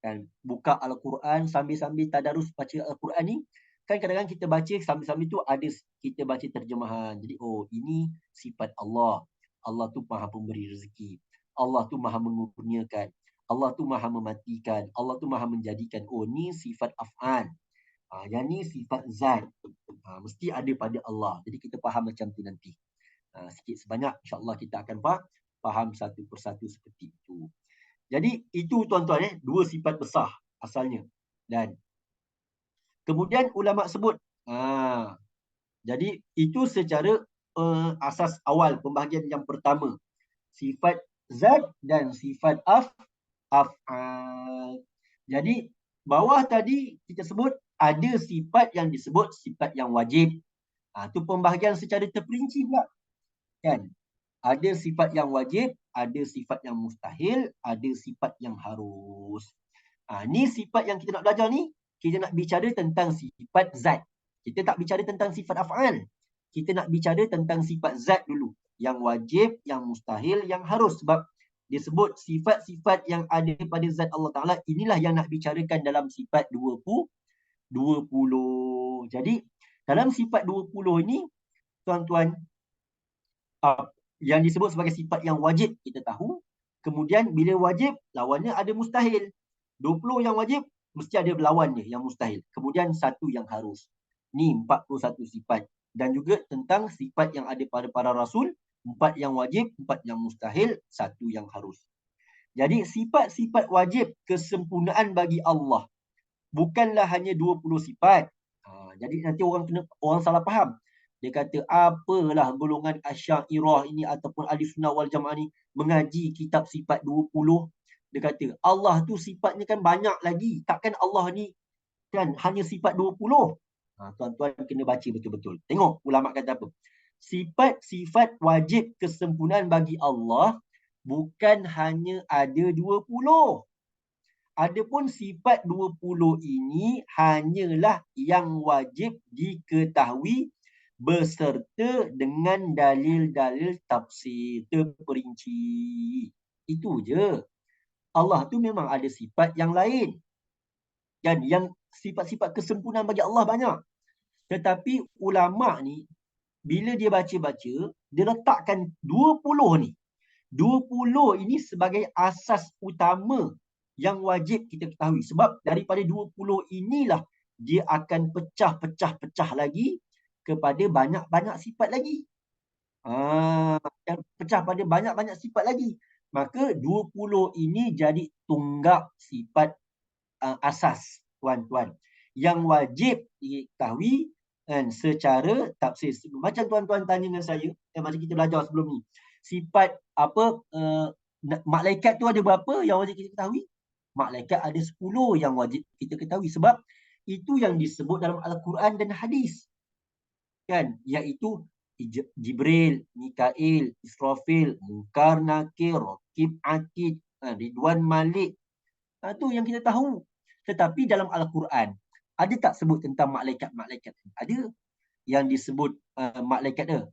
kan buka Al-Quran sambil-sambil tadarus baca Al-Quran ni. Kan kadang-kadang kita baca sambil-sambil tu ada kita baca terjemahan. Jadi ini sifat Allah. Allah tu maha pemberi rezeki. Allah tu maha mengurniakan. Allah tu maha mematikan. Allah tu maha menjadikan. Ni sifat af'al. Yang ni sifat zat. Mesti ada pada Allah. Jadi kita faham macam tu nanti. Sikit sebanyak insya-Allah kita akan faham satu persatu seperti itu. Jadi itu tuan-tuan dua sifat besar asalnya. Dan kemudian ulama sebut, jadi itu secara asas awal pembahagian yang pertama. Sifat zat dan sifat af'al. Jadi bawah tadi kita sebut ada sifat yang disebut sifat yang wajib. Itu pembahagian secara terperinci pula. Kan? Ada sifat yang wajib, ada sifat yang mustahil, ada sifat yang harus. Ni sifat yang kita nak belajar ni, kita nak bicara tentang sifat zat. Kita tak bicara tentang sifat af'al. Kita nak bicara tentang sifat zat dulu. Yang wajib, yang mustahil, yang harus. Sebab dia sebut sifat-sifat yang ada pada zat Allah Ta'ala, inilah yang nak bicarakan dalam sifat 20. Jadi, dalam sifat 20 ini, tuan-tuan, yang disebut sebagai sifat yang wajib, kita tahu. Kemudian, bila wajib, lawannya ada mustahil. 20 yang wajib, mesti ada lawannya yang mustahil. Kemudian, satu yang harus. Ni 41 sifat. Dan juga tentang sifat yang ada pada para rasul, 4 yang wajib, 4 yang mustahil, 1 yang harus. Jadi, sifat-sifat wajib kesempurnaan bagi Allah bukanlah hanya 20 sifat. Jadi, nanti orang salah faham. Dia kata, apalah golongan Asy'ariyah ini ataupun Ahlus Sunnah wal Jamaah ni mengaji kitab sifat 20. Dia kata, Allah tu sifatnya kan banyak lagi. Takkan Allah ni kan hanya sifat 20. Tuan-tuan kena baca betul-betul. Tengok ulama kata apa. Sifat-sifat wajib kesempurnaan bagi Allah bukan hanya ada 20. Adapun sifat 20 ini hanyalah yang wajib diketahui beserta dengan dalil-dalil tafsir terperinci. Itu je. Allah tu memang ada sifat yang lain. Dan yang sifat-sifat kesempurnaan bagi Allah banyak. Tetapi ulama ni, bila dia baca-baca, dia letakkan 20 ni. 20 ini sebagai asas utama yang wajib kita ketahui. Sebab daripada 20 inilah dia akan pecah lagi kepada banyak-banyak sifat lagi. Pecah pada banyak-banyak sifat lagi. Maka 20 ini jadi tunggak sifat asas, tuan-tuan, yang wajib diketahui secara tafsir. Macam tuan-tuan tanya dengan saya, macam kita belajar sebelum ni, sifat apa malaikat tu ada berapa yang wajib kita ketahui? Malaikat ada 10 yang wajib kita ketahui, sebab itu yang disebut dalam Al-Quran dan hadis, kan, iaitu Jibril, Mikail, Israfil, Munkar, Nakir, Raqib, Atid, Ridwan, Malik. Itu yang kita tahu. Tetapi dalam Al-Quran, ada tak sebut tentang malaikat-malaikat? Ada. Yang disebut malaikat dia.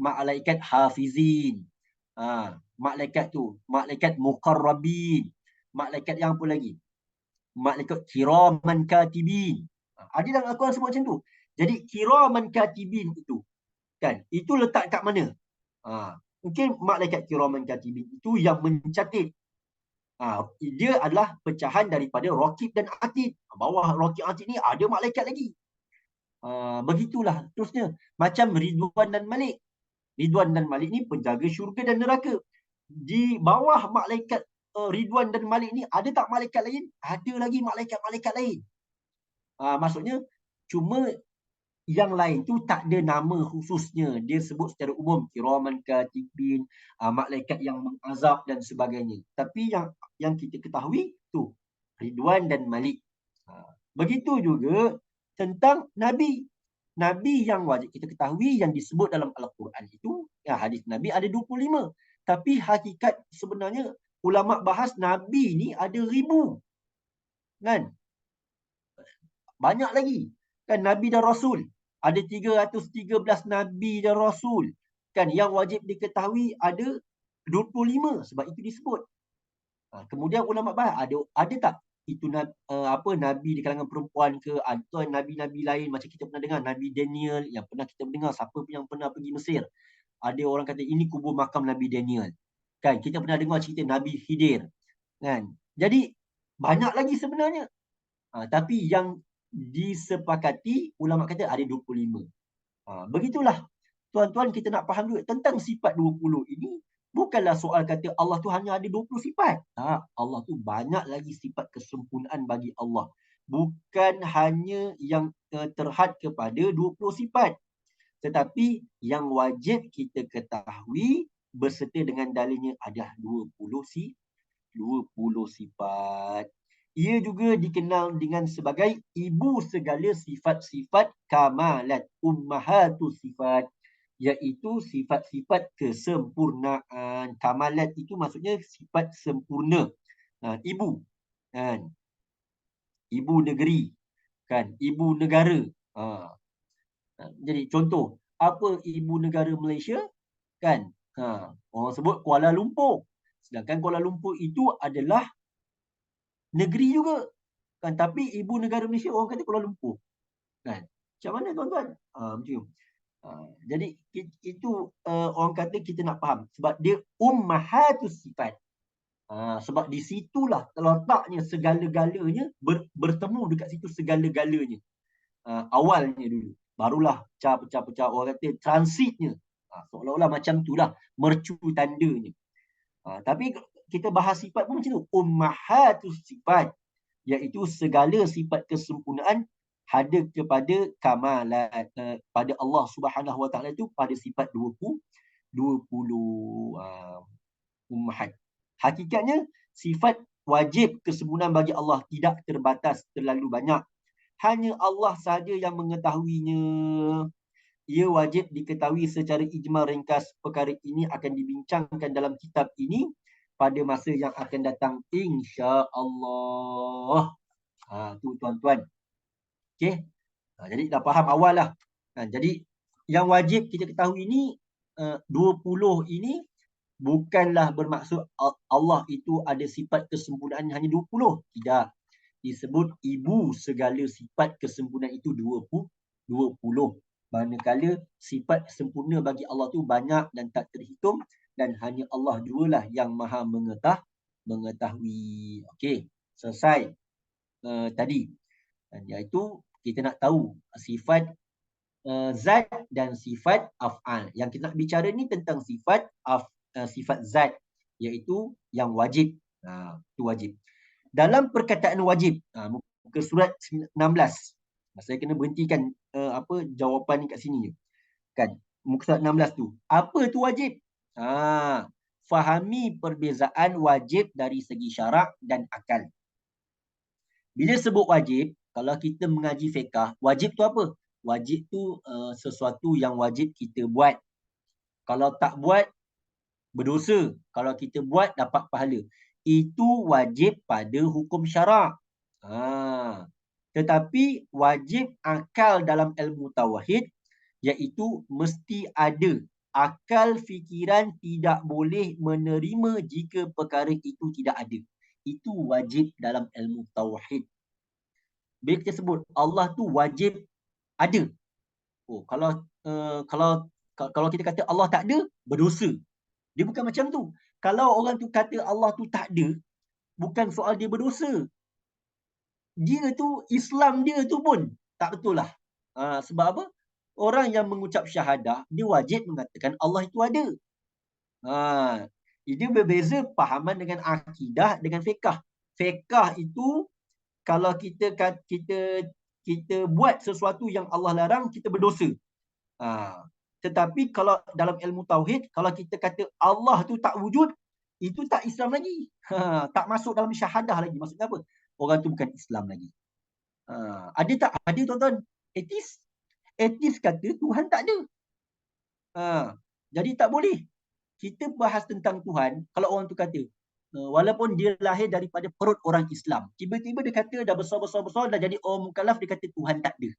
Malaikat hafizin. Malaikat tu. Malaikat muqarrabin. Malaikat yang apa lagi? Malaikat kiraman katibin. Ada dalam Al-Quran sebut macam tu. Jadi kiraman katibin itu, kan, itu letak kat mana? Mungkin malaikat kiraman katibin itu yang mencatat. Dia adalah pecahan daripada Raqib dan Atid. Bawah Raqib Atid ni ada malaikat lagi. Begitulah terusnya. Macam Ridwan dan Malik. Ridwan dan Malik ni penjaga syurga dan neraka. Di bawah malaikat Ridwan dan Malik ni ada tak malaikat lain? Ada lagi malaikat-malaikat lain. Maksudnya cuma yang lain tu tak ada nama khususnya. Dia sebut secara umum kiraman katibin, malaikat yang mengazab dan sebagainya. Tapi yang kita ketahui tu Ridwan dan Malik. Begitu juga tentang Nabi. Nabi yang wajib kita ketahui yang disebut dalam Al-Quran itu, hadis Nabi ada 25. Tapi hakikat sebenarnya ulama bahas Nabi ni ada 1000. Kan? Banyak lagi. Kan Nabi dan Rasul. Ada 313 Nabi dan Rasul. Kan yang wajib diketahui ada 25. Sebab itu disebut. Kemudian ulama bahas ada tak itu Nabi di kalangan perempuan ke, atau Nabi-Nabi lain macam kita pernah dengar Nabi Daniel yang pernah kita dengar, siapa yang pernah pergi Mesir. Ada orang kata ini kubur makam Nabi Daniel. Kan kita pernah dengar cerita Nabi Khidir. Kan. Jadi banyak lagi sebenarnya. Tapi yang disepakati ulama kata ada 25. Begitulah tuan-tuan, kita nak faham juga tentang sifat 20 ini. Bukanlah soal kata Allah tu hanya ada 20 sifat. Allah tu banyak lagi sifat kesempurnaan bagi Allah. Bukan hanya yang terhad kepada 20 sifat. Tetapi yang wajib kita ketahui berserta dengan dalilnya adalah 20 sifat. Ia juga dikenal dengan sebagai ibu segala sifat-sifat kamalat, ummahatus sifat, iaitu sifat-sifat kesempurnaan. Kamalat itu maksudnya sifat sempurna. Ibu, kan? Ibu negeri, kan? Ibu negara. Jadi contoh, apa ibu negara Malaysia? Kan? Orang sebut Kuala Lumpur. Sedangkan Kuala Lumpur itu adalah negeri juga, kan, tapi ibu negara Malaysia orang kata Kuala Lumpur, kan. Macam mana tuan-tuan? Macam jadi itu orang kata kita nak faham sebab dia ummahatus sifat. Sebab di situlah letaknya segala-galanya bertemu dekat situ segala-galanya. Awalnya dulu, barulah pecah-pecah orang kata transitnya. Seolah-olah macam itulah mercu tandanya. Tapi kita bahas sifat pun macam tu, ummahatus sifat, iaitu segala sifat kesempurnaan ada kepada kamalat pada Allah Subhanahu Wa Taala itu pada sifat 20 ummahat. Hakikatnya sifat wajib kesempurnaan bagi Allah tidak terbatas terlalu banyak. Hanya Allah sahaja yang mengetahuinya. Ia wajib diketahui secara ijmal ringkas. Perkara ini akan dibincangkan dalam kitab ini pada masa yang akan datang, insya-Allah. Tu tuan-tuan. Okey. Jadi dah faham awal lah. Jadi yang wajib kita ketahui ini 20 ini bukanlah bermaksud Allah itu ada sifat kesempurnaan hanya 20. Tidak. Disebut ibu segala sifat kesempurnaan itu 20. Manakala sifat sempurna bagi Allah tu banyak dan tak terhitung, dan hanya Allah jualah yang maha mengetahui. Okey, selesai tadi. Iaitu kita nak tahu sifat zat dan sifat af'al. Yang kita nak bicara ni tentang sifat zat. iaitu yang wajib. Itu wajib. Dalam perkataan wajib, muka surat 16. Saya kena berhentikan jawapan ni kat sini je. Kan? Muka surat 16 tu. Apa tu wajib? Fahami perbezaan wajib dari segi syarak dan akal. Bila sebut wajib, kalau kita mengaji fiqh, wajib tu apa? Wajib tu sesuatu yang wajib kita buat. Kalau tak buat, berdosa. Kalau kita buat, dapat pahala. Itu wajib pada hukum syarak. Tetapi wajib akal dalam ilmu tauhid, iaitu mesti ada. Akal fikiran tidak boleh menerima jika perkara itu tidak ada. Itu wajib dalam ilmu tauhid. Bila kita sebut Allah tu wajib ada. Kalau kita kata Allah tak ada, berdosa. Dia bukan macam tu. Kalau orang tu kata Allah tu tak ada, bukan soal dia berdosa. Dia tu, Islam dia tu pun tak betul lah. Sebab apa? Orang yang mengucap syahadah, dia wajib mengatakan Allah itu ada. Dia berbeza pahaman dengan akidah dengan fiqh. Fiqh itu, kalau kita buat sesuatu yang Allah larang, kita berdosa. Tetapi kalau dalam ilmu tauhid, kalau kita kata Allah tu tak wujud, itu tak Islam lagi. Tak masuk dalam syahadah lagi. Maksudnya apa? Orang tu bukan Islam lagi. Ada tak? Ada tuan-tuan. Etis kata Tuhan tak ada. Jadi tak boleh. Kita bahas tentang Tuhan, kalau orang tu kata, walaupun dia lahir daripada perut orang Islam, tiba-tiba dia kata dah besar-besar dah jadi orang mukallaf, dia kata Tuhan tak ada.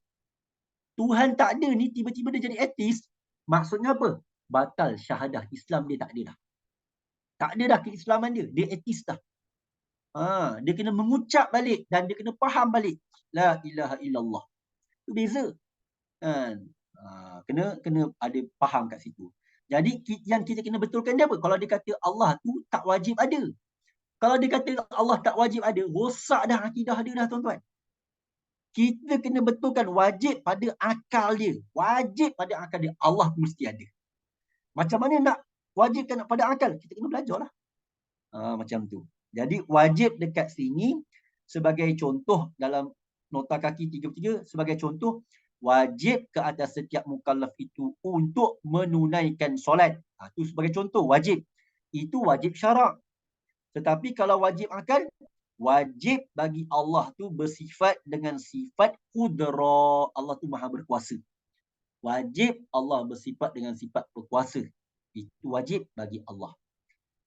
Tuhan tak ada ni tiba-tiba dia jadi etis. Maksudnya apa? Batal syahadah Islam dia tak ada dah. Tak ada dah keislaman dia. Dia etis dah. Dia kena mengucap balik dan dia kena faham balik. La ilaha illallah. Itu beza. Kena ada faham kat situ. Jadi yang kita kena betulkan dia apa? Kalau dia kata Allah tu tak wajib ada. Kalau dia kata Allah tak wajib ada, rosak dah akidah dia dah tuan-tuan. Kita kena betulkan wajib pada akal dia. Wajib pada akal dia. Allah mesti ada. Macam mana nak wajibkan pada akal? Kita kena belajar lah. Macam tu. Jadi wajib dekat sini sebagai contoh dalam nota kaki 33, sebagai contoh, wajib ke atas setiap mukallaf itu untuk menunaikan solat. Itu sebagai contoh, wajib. Itu wajib syarak. Tetapi kalau wajib akal, wajib bagi Allah tu bersifat dengan sifat qudrah. Allah tu maha berkuasa. Wajib Allah bersifat dengan sifat berkuasa. Itu wajib bagi Allah.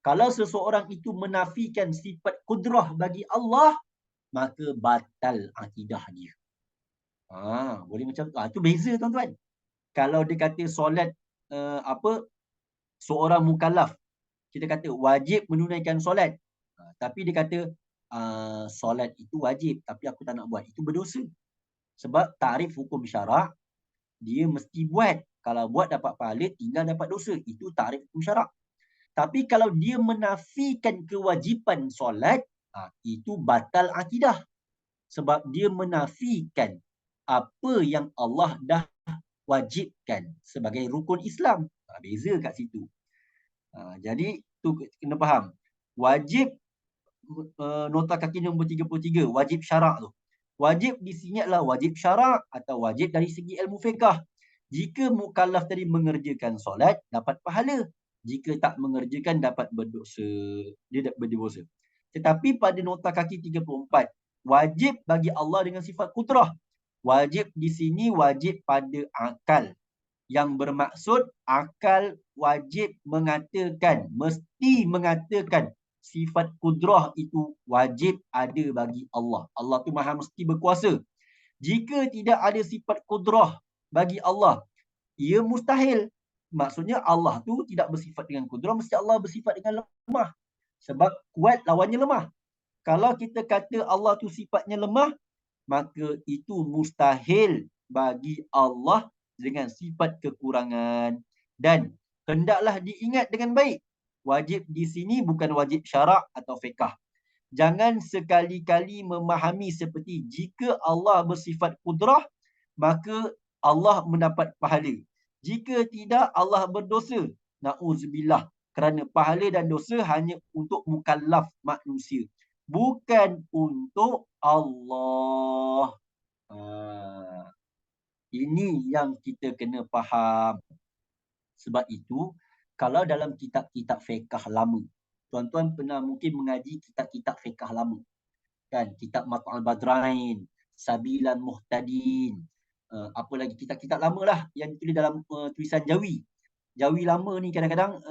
Kalau seseorang itu menafikan sifat qudrah bagi Allah, maka batal akidah dia. Boleh macam tu. Itu beza tuan-tuan. Kalau dia kata solat seorang mukallaf, kita kata wajib menunaikan solat. Tapi dia kata solat itu wajib tapi aku tak nak buat. Itu berdosa. Sebab tarif hukum syarak dia mesti buat. Kalau buat dapat pahala, tinggal dapat dosa. Itu tarif hukum syarak. Tapi kalau dia menafikan kewajipan solat, itu batal akidah. Sebab dia menafikan apa yang Allah dah wajibkan sebagai rukun Islam. Beza kat situ. Jadi tu kena faham. Wajib nota kaki nombor 33, wajib syarak tu. Wajib di sini adalah wajib syarak atau wajib dari segi ilmu fiqh. Jika mukallaf tadi mengerjakan solat, dapat pahala. Jika tak mengerjakan, dapat berdosa. Dia berdosa. Tetapi pada nota kaki 34, wajib bagi Allah dengan sifat qudrah. Wajib di sini wajib pada akal. Yang bermaksud akal wajib mengatakan, mesti mengatakan sifat qudrah itu wajib ada bagi Allah. Allah tu maha mesti berkuasa. Jika tidak ada sifat qudrah bagi Allah, ia mustahil. Maksudnya Allah tu tidak bersifat dengan qudrah, mesti Allah bersifat dengan lemah. Sebab kuat lawannya lemah. Kalau kita kata Allah tu sifatnya lemah, maka itu mustahil bagi Allah dengan sifat kekurangan. Dan hendaklah diingat dengan baik, wajib di sini bukan wajib syarak atau fiqh. Jangan sekali-kali memahami seperti jika Allah bersifat qudrah, maka Allah mendapat pahala. Jika tidak, Allah berdosa. Na'udzubillah. Kerana pahala dan dosa hanya untuk mukallaf manusia, bukan untuk Allah. Ini yang kita kena faham. Sebab itu, kalau dalam kitab-kitab fiqh lama, tuan-tuan pernah mungkin mengaji kitab-kitab fiqh lama, kan? Kitab Mat'al Badrain, Sabilan Muhtadin, apa lagi kitab-kitab lama lah yang ditulis dalam tulisan Jawi. Jawi lama ni kadang-kadang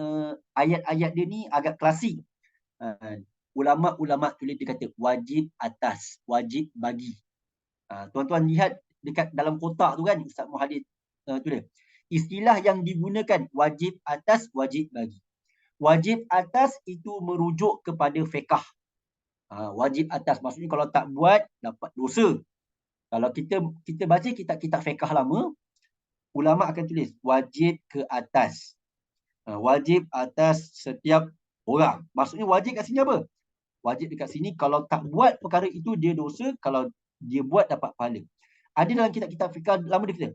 ayat-ayat dia ni agak klasik. Ulama-ulama tulis dia kata wajib atas, wajib bagi. Tuan-tuan lihat dekat dalam kotak tu kan, Ustaz Muhadid tulis. Istilah yang digunakan wajib atas, wajib bagi. Wajib atas itu merujuk kepada fiqh. Wajib atas maksudnya kalau tak buat dapat dosa. Kalau kita baca kitab-kitab fiqh lama, ulama akan tulis wajib ke atas. Wajib atas setiap orang. Maksudnya wajib kat sini apa? Wajib dekat sini kalau tak buat perkara itu dia dosa, kalau dia buat dapat pahala. Ada dalam kitab-kitab fiqh lama dia kata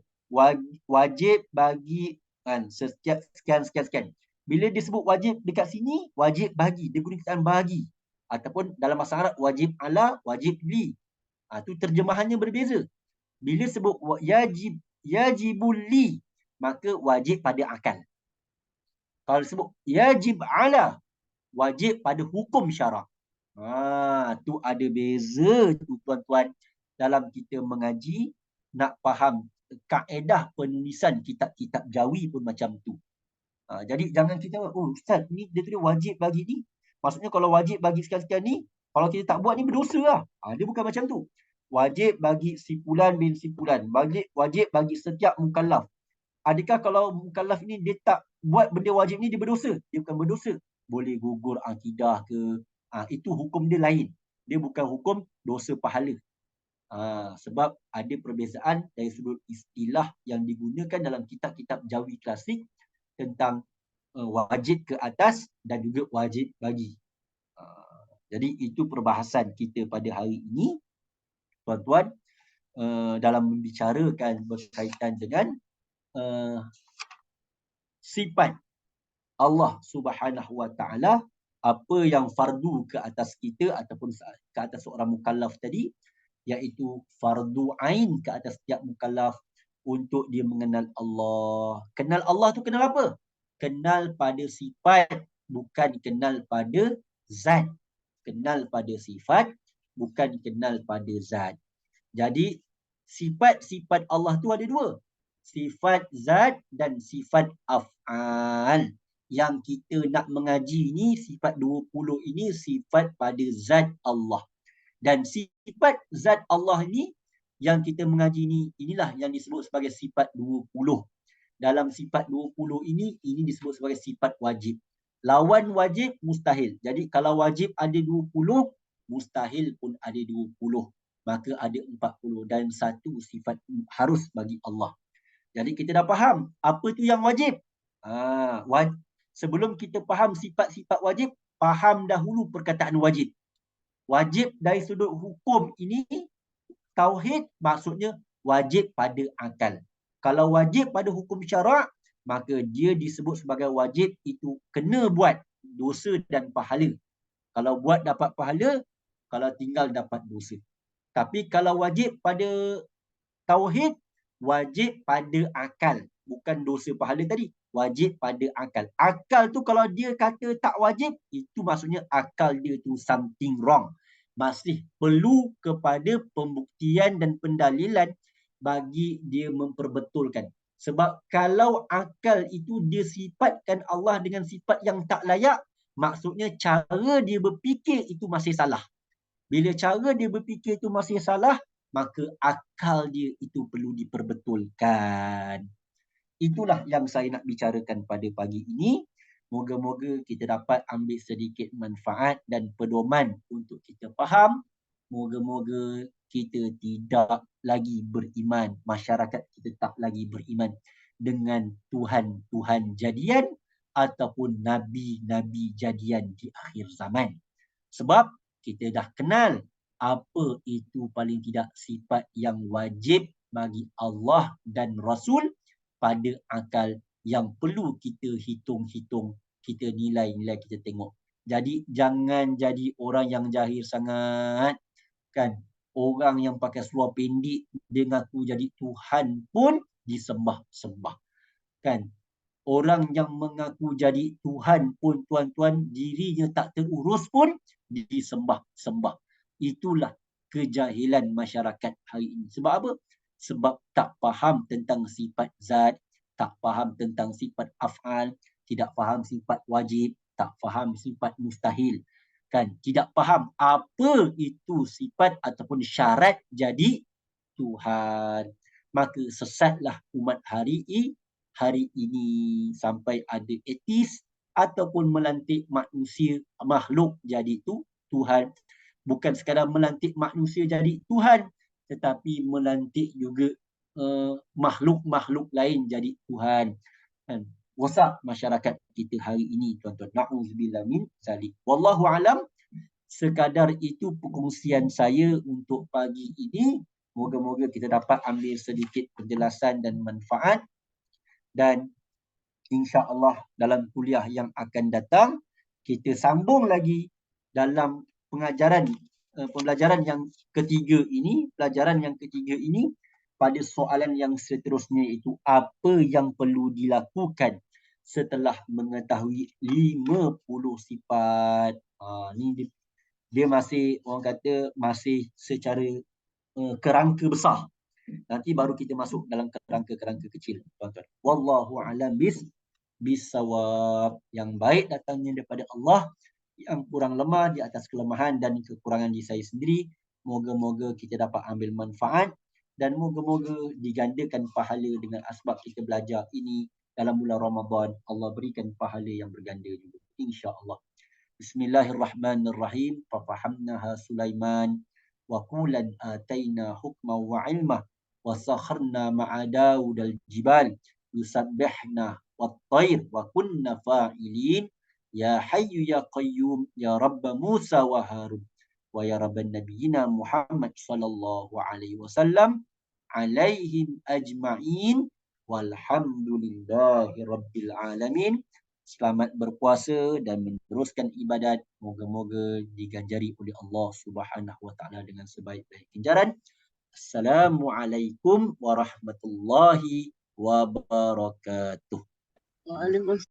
wajib bagi kan setiap sekian. Bila disebut wajib dekat sini, wajib bagi, dia gunakan bagi. Ataupun dalam bahasa Arab wajib ala, wajib li. Itu terjemahannya berbeza. Bila sebut yajibul li, maka wajib pada akal. Kalau disebut yajib ala, wajib pada hukum syarak. Tu ada beza tu tuan-tuan. Dalam kita mengaji, nak faham kaedah penulisan kitab-kitab Jawi pun macam tu. Jadi jangan kita, Ustaz, ni dia tulis wajib bagi ni. Maksudnya kalau wajib bagi sekian-sekian ni, kalau kita tak buat ni berdosa lah. Dia bukan macam tu. Wajib bagi si fulan bin si fulan. Wajib bagi setiap mukallaf. Adakah kalau mukallaf ni dia tak buat benda wajib ni dia berdosa? Dia bukan berdosa. Boleh gugur akidah ke. Itu hukum dia lain. Dia bukan hukum dosa pahala. Sebab ada perbezaan dari sudut istilah yang digunakan dalam kitab-kitab Jawi klasik tentang wajib ke atas dan juga wajib bagi. Jadi itu perbahasan kita pada hari ini, tuan-tuan, dalam membicarakan berkaitan dengan sifat Allah Subhanahu Wa Taala, apa yang fardu ke atas kita ataupun ke atas seorang mukallaf tadi, iaitu fardu ain ke atas setiap mukallaf untuk dia mengenal Allah. Kenal Allah tu kenal apa? Kenal pada sifat, bukan kenal pada zat. Kenal pada sifat, bukan kenal pada zat. Jadi sifat-sifat Allah tu ada dua. Sifat zat dan sifat af'al. Yang kita nak mengaji ni, sifat 20 ini sifat pada zat Allah. Dan sifat zat Allah ni yang kita mengaji ni, inilah yang disebut sebagai sifat 20. Dalam sifat 20 ini disebut sebagai sifat wajib. Lawan wajib mustahil. Jadi kalau wajib ada 20, mustahil pun ada 20. Maka ada 40 dan satu sifat harus bagi Allah. Jadi kita dah faham apa tu yang wajib. Sebelum kita faham sifat-sifat wajib, faham dahulu perkataan wajib. Wajib dari sudut hukum ini, tauhid maksudnya wajib pada akal. Kalau wajib pada hukum syarak, maka dia disebut sebagai wajib itu kena buat, dosa dan pahala. Kalau buat dapat pahala, kalau tinggal dapat dosa. Tapi kalau wajib pada tauhid, wajib pada akal. Bukan dosa pahala tadi. Wajib pada akal. Akal tu kalau dia kata tak wajib, itu maksudnya akal dia tu something wrong. Masih perlu kepada pembuktian dan pendalilan bagi dia memperbetulkan. Sebab kalau akal itu dia sifatkan Allah dengan sifat yang tak layak, maksudnya cara dia berfikir itu masih salah. Bila cara dia berfikir itu masih salah, maka akal dia itu perlu diperbetulkan. Itulah yang saya nak bicarakan pada pagi ini. Moga-moga kita dapat ambil sedikit manfaat dan pedoman untuk kita faham. Moga-moga kita tidak lagi beriman, masyarakat kita tak lagi beriman dengan Tuhan-Tuhan jadian ataupun Nabi-Nabi jadian di akhir zaman. Sebab kita dah kenal apa itu paling tidak sifat yang wajib bagi Allah dan Rasul pada akal yang perlu kita hitung-hitung, kita nilai-nilai, kita tengok. Jadi jangan jadi orang yang jahil sangat kan. Orang yang pakai seluar pendek dia ngaku jadi Tuhan pun disembah-sembah kan. Orang yang mengaku jadi Tuhan pun, tuan-tuan, dirinya tak terurus pun disembah-sembah. Itulah kejahilan masyarakat hari ini. Sebab apa? Sebab tak faham tentang sifat zat, tak faham tentang sifat af'al, tidak faham sifat wajib, tak faham sifat mustahil. Kan? Tidak faham apa itu sifat ataupun syarat jadi Tuhan. Maka sesatlah umat hari ini sampai ada etis ataupun melantik manusia makhluk jadi Tuhan. Bukan sekadar melantik manusia jadi Tuhan, tetapi melantik juga makhluk-makhluk lain jadi Tuhan. Kan? Rosak masyarakat kita hari ini, tuan-tuan. Na'udzubillah min zalik. Wallahu alam. Sekadar itu perkongsian saya untuk pagi ini. Moga-moga kita dapat ambil sedikit penjelasan dan manfaat. Dan insya-Allah dalam kuliah yang akan datang kita sambung lagi dalam pembelajaran yang ketiga ini, pada soalan yang seterusnya, itu apa yang perlu dilakukan setelah mengetahui 50 sifat. Ni dia masih, orang kata, masih secara kerangka besar. Nanti baru kita masuk dalam kerangka-kerangka kecil, tuan-tuan. Wallahu a'lam bisawab. Yang baik datangnya daripada Allah, yang kurang lemah di atas kelemahan dan kekurangan di saya sendiri. Moga-moga kita dapat ambil manfaat dan moga-moga digandakan pahala dengan asbab kita belajar ini dalam bulan Ramadan. Allah berikan pahala yang berganda juga, insya-Allah. Bismillahirrahmanirrahim. Fafahamnaha Sulaiman wa qulan ataina hukma wa ilma wa sakharna ma'a Daudal jibal yusabbihna wat-tayr wa kunna fa'ilin ya hayyu ya qayyum ya rabb Musa wa Harun wa ya rabban nabiyina Muhammad sallallahu alaihi wasallam alaihim ajma'in walhamdulillahi rabbil alamin. Selamat berpuasa dan meneruskan ibadat. Moga-moga diganjari oleh Allah Subhanahu wa taala dengan sebaik-baik ganjaran. Assalamualaikum warahmatullahi wabarakatuh. Waalaikumsalam.